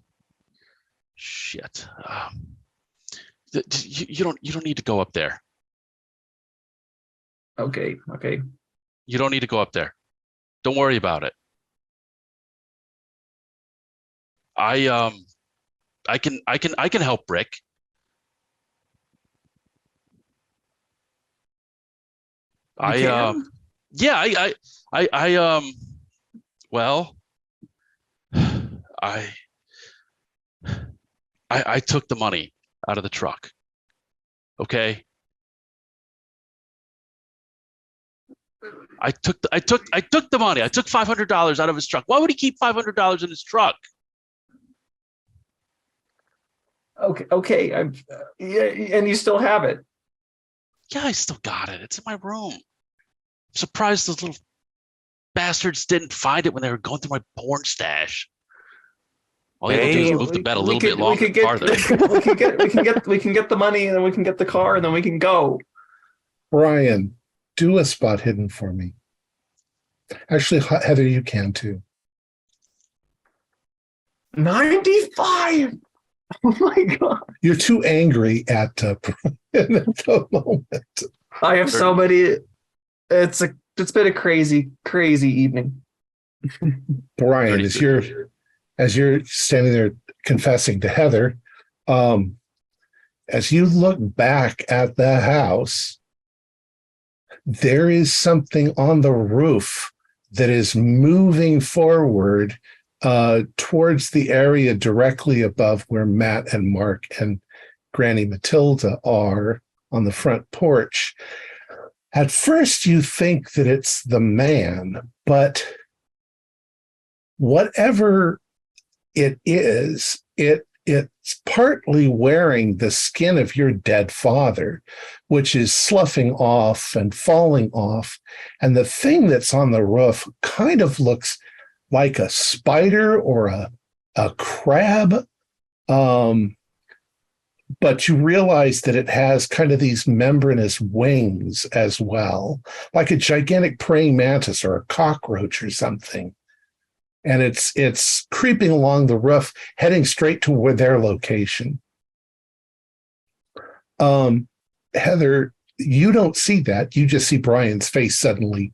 You don't need to go up there. Okay. You don't need to go up there. Don't worry about it. I can help Rick. Well, I took the money out of the truck. Okay. I took the money. I took $500 out of his truck. Why would he keep $500 in his truck? Okay. And you still have it. Yeah, I still got it. It's in my room. I'm surprised those little bastards didn't find it when they were going through my porn stash. All you have to do is move the bed a little bit longer, farther. We can get the money, and then we can get the car, and then we can go. Brian, do a spot hidden for me. Actually, Heather, you can too. 95. Oh my god! You're too angry at the moment. I have so many. It's been a crazy evening. Brian, as you're standing there confessing to Heather, as you look back at the house, there is something on the roof that is moving forward towards the area directly above where Matt and Mark and Granny Matilda are on the front porch. At first, you think that it's the man, but whatever it is, it's partly wearing the skin of your dead father, which is sloughing off and falling off. And the thing that's on the roof kind of looks like a spider or a crab. But you realize that it has kind of these membranous wings as well, like a gigantic praying mantis or a cockroach or something. And it's creeping along the roof, heading straight toward their location. Heather, you don't see that. You just see Brian's face suddenly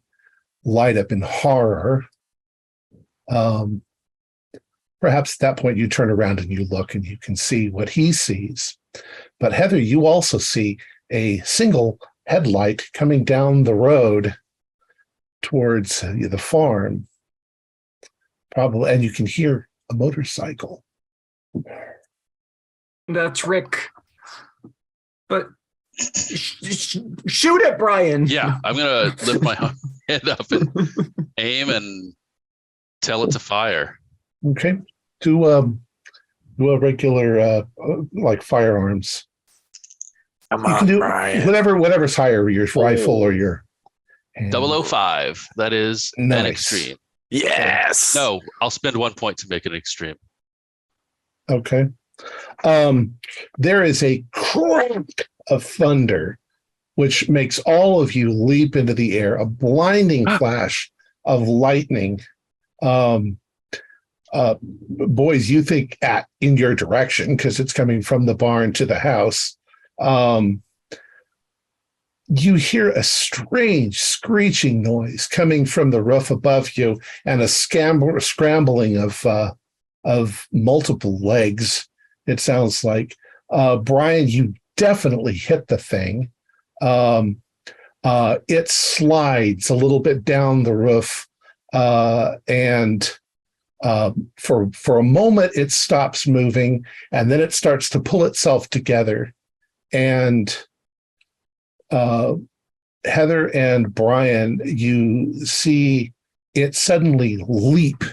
light up in horror. Perhaps at that point you turn around and you look and you can see what he sees. But Heather, you also see a single headlight coming down the road towards the farm. Probably, and you can hear a motorcycle. That's Rick. But shoot it, Brian. Yeah, I'm gonna lift my head up and aim and tell it to fire. Okay, do a regular like firearms. Come You on, can do Brian. whatever's higher, your rifle or your hand. 005. That is an Nice. extreme. Yes. No, I'll spend 1 point to make it an extreme. Okay. There is a crack of thunder, which makes all of you leap into the air, a blinding flash of lightning. Boys, you think in your direction because it's coming from the barn to the house. You hear a strange screeching noise coming from the roof above you and a scrambling of multiple legs. It sounds like. Brian, you definitely hit the thing. It slides a little bit down the roof, and for a moment it stops moving, and then it starts to pull itself together. And Heather and Brian, you see it suddenly leap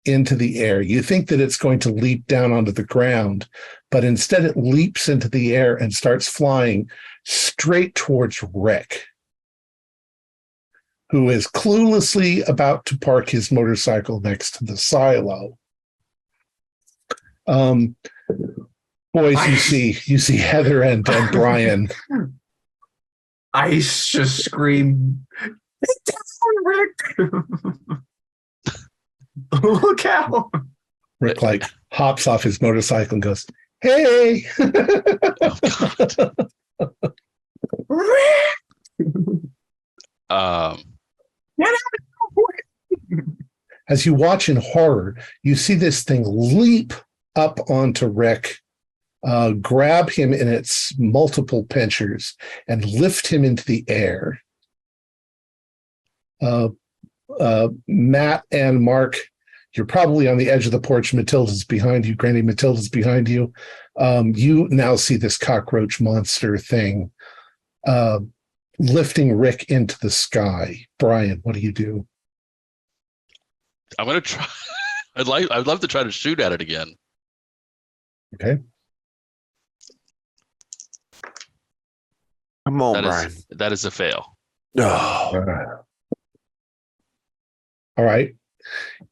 into the air. You think that it's going to leap down onto the ground, but instead it leaps into the air and starts flying straight towards Rick, who is cluelessly about to park his motorcycle next to the silo. Boys, you see Heather and Brian. I just scream, "Get down, Rick!" Look out! Rick like hops off his motorcycle and goes, "Hey!" Oh, God. Rick! Get out! As you watch in horror, you see this thing leap up onto Rick, grab him in its multiple pinchers, and lift him into the air. Matt and Mark, you're probably on the edge of the porch. Matilda's behind you. Granny Matilda's behind you. You now see this cockroach monster thing lifting Rick into the sky. Brian, what do you do? I'm gonna try. I'd love to try to shoot at it again. Okay. Come on, That Brian. that is a fail. Oh. All right.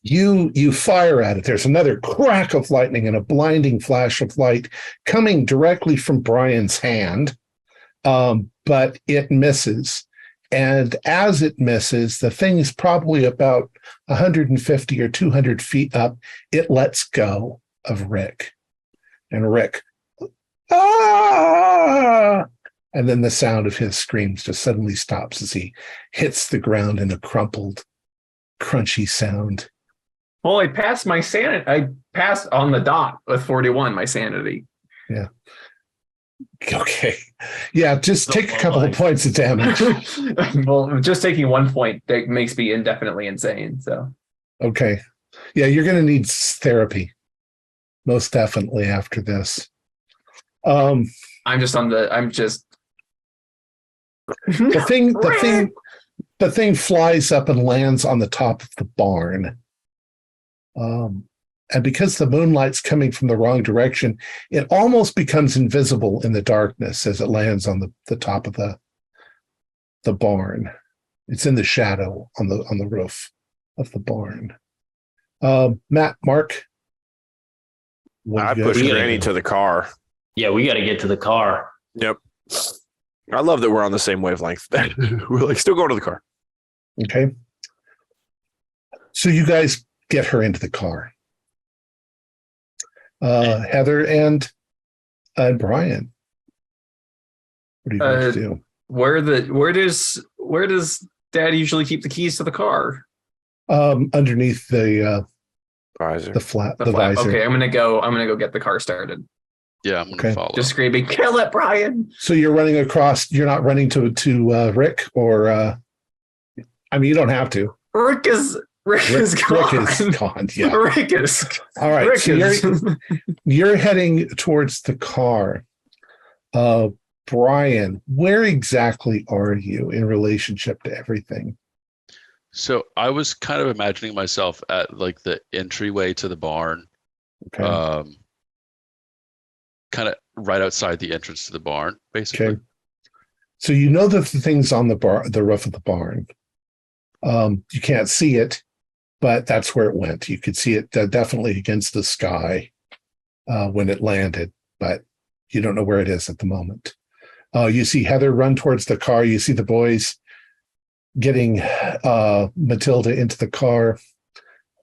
You fire at it. There's another crack of lightning and a blinding flash of light coming directly from Brian's hand, but it misses. And as it misses, the thing is probably about 150 or 200 feet up. It lets go of Rick. And Rick, ah! And then the sound of his screams just suddenly stops as he hits the ground in a crumpled, crunchy sound. Well, I passed my sanity. I passed on the dot with 41, my sanity. Yeah. Okay. Yeah, just take a couple of points of damage. Well, just taking 1 point that makes me indefinitely insane. So, Okay. Yeah, you're going to need therapy. Most definitely after this. I'm just the thing flies up and lands on the top of the barn. And because the moonlight's coming from the wrong direction, it almost becomes invisible in the darkness as it lands on the top of the barn. It's in the shadow on the roof of the barn. Matt, Mark, I pushed Granny to the car. Yeah, we got to get to the car. Yep. I love that we're on the same wavelength. We're like still going to the car. Okay. So you guys get her into the car. Heather and Brian, what are you going to do? where does Dad usually keep the keys to the car? Underneath the Visor. the visor. Okay, I'm gonna go get the car started. Yeah, I'm gonna Okay. follow. Just screaming, "Kill it, Brian!" So you're running across. You're not running to Rick, or I mean, you don't have to. Rick is gone. Rick is gone. Yeah. Rick is. All right. Rick So is. you're heading towards the car. Brian, where exactly are you in relationship to everything? So I was kind of imagining myself at like the entryway to the barn, Okay. kind of right outside the entrance to the barn, basically. Okay. So you know that the thing's on the roof of the barn. You can't see it, but that's where it went. You could see it definitely against the sky when it landed, but you don't know where it is at the moment. You see Heather run towards the car. You see the boys getting Matilda into the car.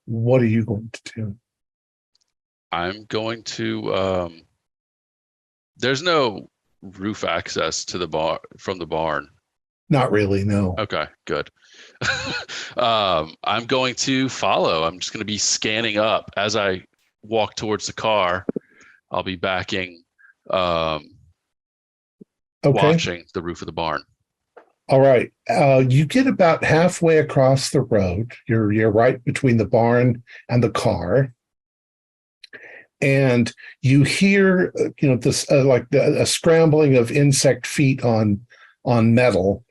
What are you going to do? I'm going to. There's no roof access to the bar from the barn. Not really, no. Okay, good. I'm going to follow. I'm just going to be scanning up as I walk towards the car. I'll be backing, Okay. watching the roof of the barn. All right. You get about halfway across the road. You're right between the barn and the car. And you hear, this like a scrambling of insect feet on metal.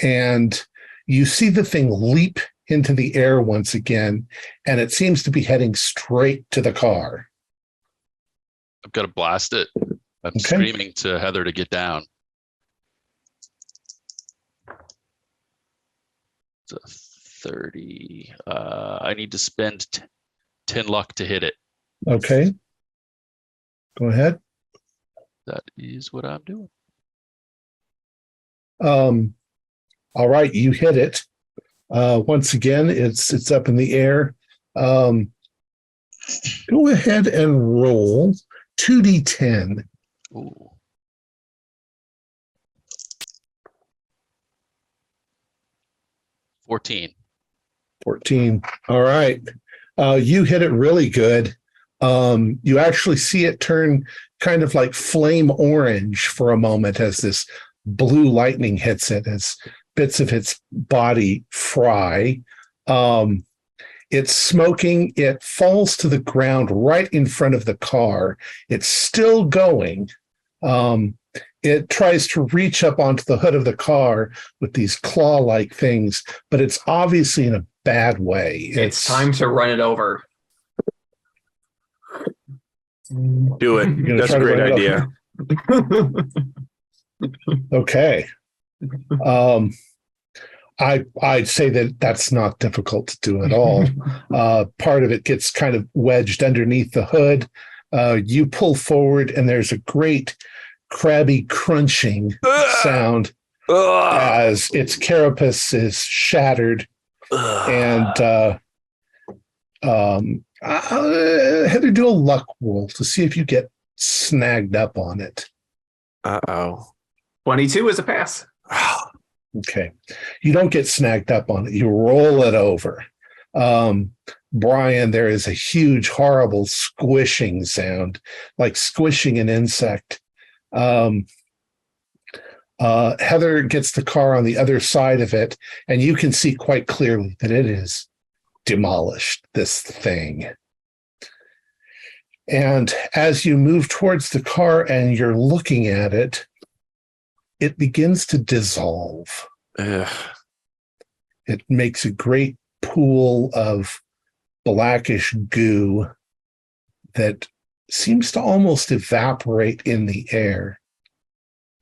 And you see the thing leap into the air once again, and it seems to be heading straight to the car. I've got to blast it. I'm screaming to Heather to get down. It's a 30. I need to spend 10 luck to hit it. Okay. Go ahead. That is what I'm doing. All right, you hit it. Once again, it's up in the air. Go ahead and roll 2d10. Ooh. 14. 14. All right. You hit it really good. You actually see it turn kind of like flame orange for a moment as this blue lightning hits it, as bits of its body fry. It's smoking. It falls to the ground right in front of the car. It's still going. It tries to reach up onto the hood of the car with these claw-like things, but it's obviously in a bad way. It's time to run it over. Do it. That's a great idea. Okay. I'd say that's not difficult to do at all. Part of it gets kind of wedged underneath the hood. You pull forward, and there's a great crabby crunching sound as its carapace is shattered. And Heather, do a luck roll to see if you get snagged up on it. Uh-oh. 22 is a pass. Okay. You don't get snagged up on it. You roll it over. Brian, there is a huge, horrible squishing sound, like squishing an insect. Heather gets the car on the other side of it, and you can see quite clearly that it is demolished, this thing. And as you move towards the car and you're looking at it, it begins to dissolve. Ugh. It makes a great pool of blackish goo that seems to almost evaporate in the air.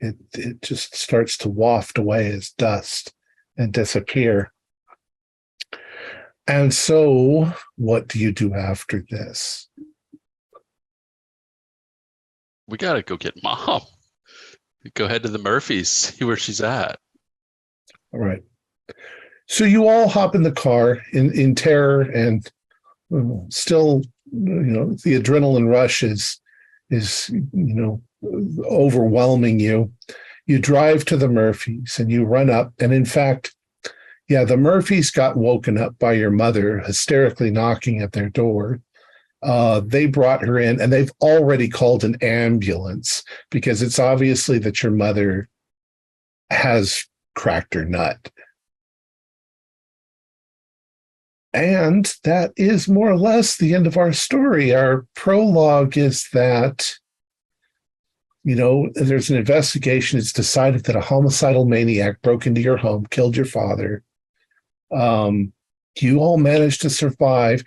It just starts to waft away as dust and disappear. And so, what do you do after this? We got to go get Mom. Go head to the Murphys, see where she's at. All right. So you all hop in the car in terror, and still, the adrenaline rush is overwhelming you. You drive to the Murphys and you run up, and in fact, the Murphys got woken up by your mother hysterically knocking at their door. They brought her in, and they've already called an ambulance because it's obviously that your mother has cracked her nut. And that is more or less the end of our story. Our prologue is that, there's an investigation. It's decided that a homicidal maniac broke into your home, killed your father. You all managed to survive.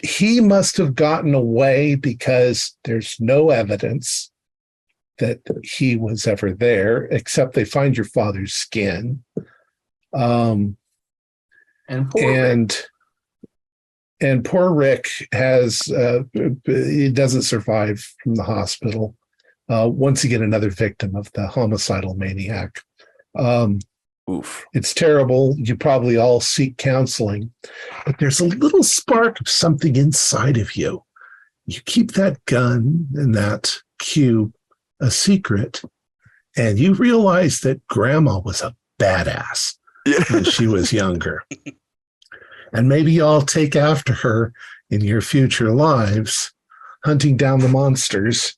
He must have gotten away because there's no evidence that he was ever there, except they find your father's skin. And poor Rick has, he doesn't survive from the hospital. Once again, another victim of the homicidal maniac. Oof. It's terrible. You probably all seek counseling, but there's a little spark of something inside of you. You keep that gun and that cube a secret, and you realize that Grandma was a badass when she was younger. And maybe y'all take after her in your future lives, hunting down the monsters.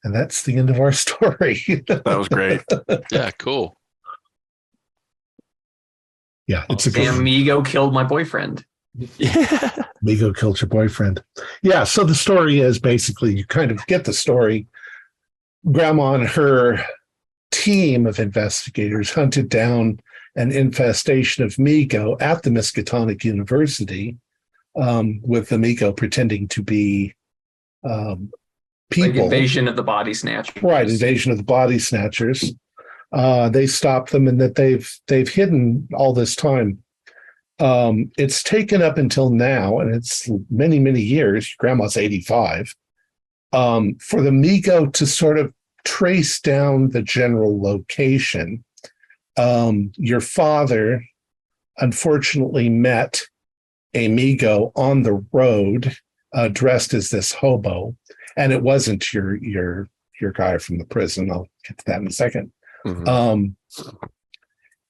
And that's the end of our story. That was great. Yeah, cool. Yeah, it's a good Damn, one. Migo killed my boyfriend. Migo killed your boyfriend. Yeah, so the story is basically you kind of get the story. Grandma and her team of investigators hunted down an infestation of Migo at the Miskatonic University, with the Migo pretending to be people. Like invasion of the body snatchers. Right, invasion of the body snatchers. They stopped them, and that they've hidden all this time. It's taken up until now, and it's many, many years. Grandma's 85. For the Migo to sort of trace down the general location. Your father, unfortunately, met a Migo on the road, dressed as this hobo, and it wasn't your guy from the prison. I'll get to that in a second.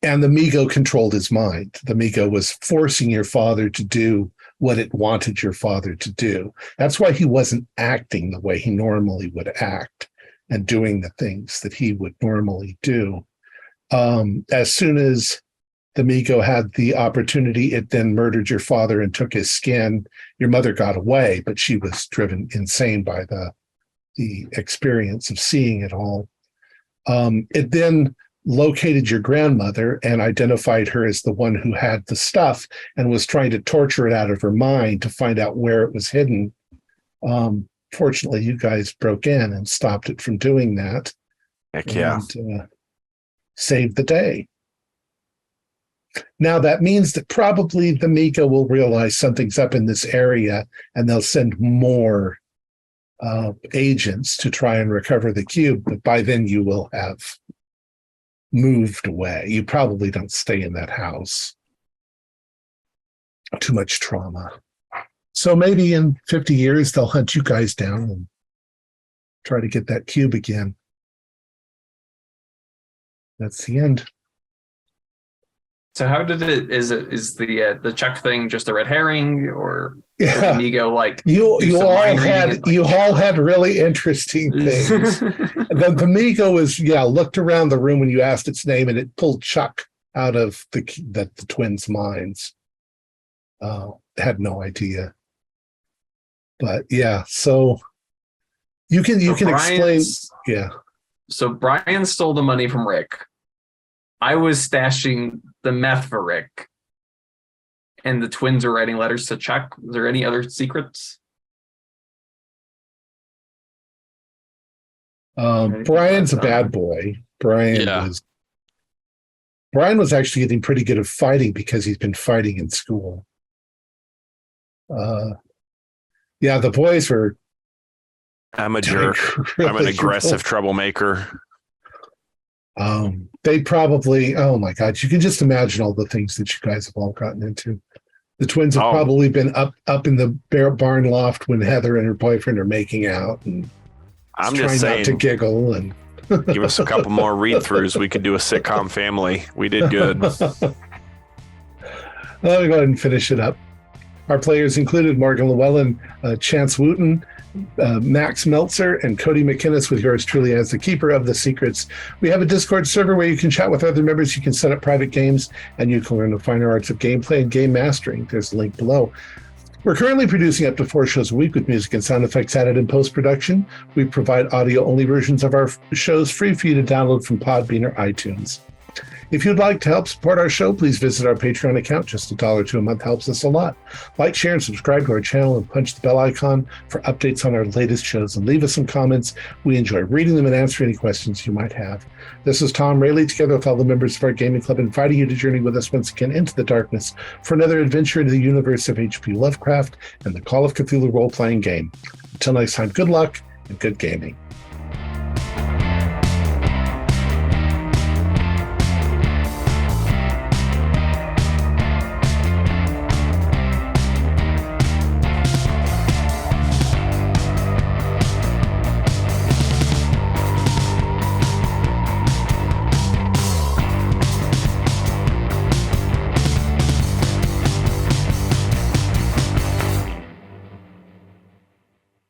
And the Migo controlled his mind. The Migo was forcing your father to do what it wanted your father to do. That's why he wasn't acting the way he normally would act and doing the things that he would normally do. As soon as the Migo had the opportunity, it then murdered your father and took his skin. Your mother got away, but she was driven insane by the experience of seeing it all. It then located your grandmother and identified her as the one who had the stuff and was trying to torture it out of her mind to find out where it was hidden. Fortunately, you guys broke in and stopped it from doing that. Heck yeah. And, saved the day. Now that means that probably the Migo will realize something's up in this area, and they'll send more agents to try and recover the cube. But by then you will have moved away. You probably don't stay in that house. Too much trauma. So maybe in 50 years, they'll hunt you guys down and try to get that cube again. That's the end. So how did it? Is the check thing just a red herring, or Yeah. Migo like You some all mind reading had and, like- you all had really interesting things. The Migo was looked around the room when you asked its name, and it pulled Chuck out of the twins' minds. Had no idea, but yeah. So you can explain. Brian's- Yeah. So Brian stole the money from Rick. I was stashing the meth for Rick. And the twins are writing letters to Chuck. Is there any other secrets? Brian's a bad boy. Brian was actually getting pretty good at fighting because he's been fighting in school. The boys were. I'm a jerk. I'm an aggressive troublemaker. They probably, oh my God, you can just imagine all the things that you guys have all gotten into. The twins have probably been up in the barn loft when Heather and her boyfriend are making out, and I'm trying just saying, not to giggle and give us a couple more read-throughs. We could do a sitcom family. We did good. Let me go ahead and finish it up. Our players included Morgan Llewellyn, Chance Wooten, Max Meltzer, and Cody McInnes, with yours truly as the keeper of the secrets. We have a Discord server where you can chat with other members. You can set up private games, and you can learn the finer arts of gameplay and game mastering. There's a link below. We're currently producing up to 4 shows a week with music and sound effects added in post-production. We provide audio-only versions of our shows free for you to download from Podbean or iTunes. If you'd like to help support our show, please visit our Patreon account. Just $1 a month helps us a lot. Like, share, and subscribe to our channel, and punch the bell icon for updates on our latest shows. And leave us some comments. We enjoy reading them and answering any questions you might have. This is Tom Rayleigh, together with all the members of our gaming club, inviting you to journey with us once again into the darkness for another adventure into the universe of H.P. Lovecraft and the Call of Cthulhu role-playing game. Until next time, good luck and good gaming.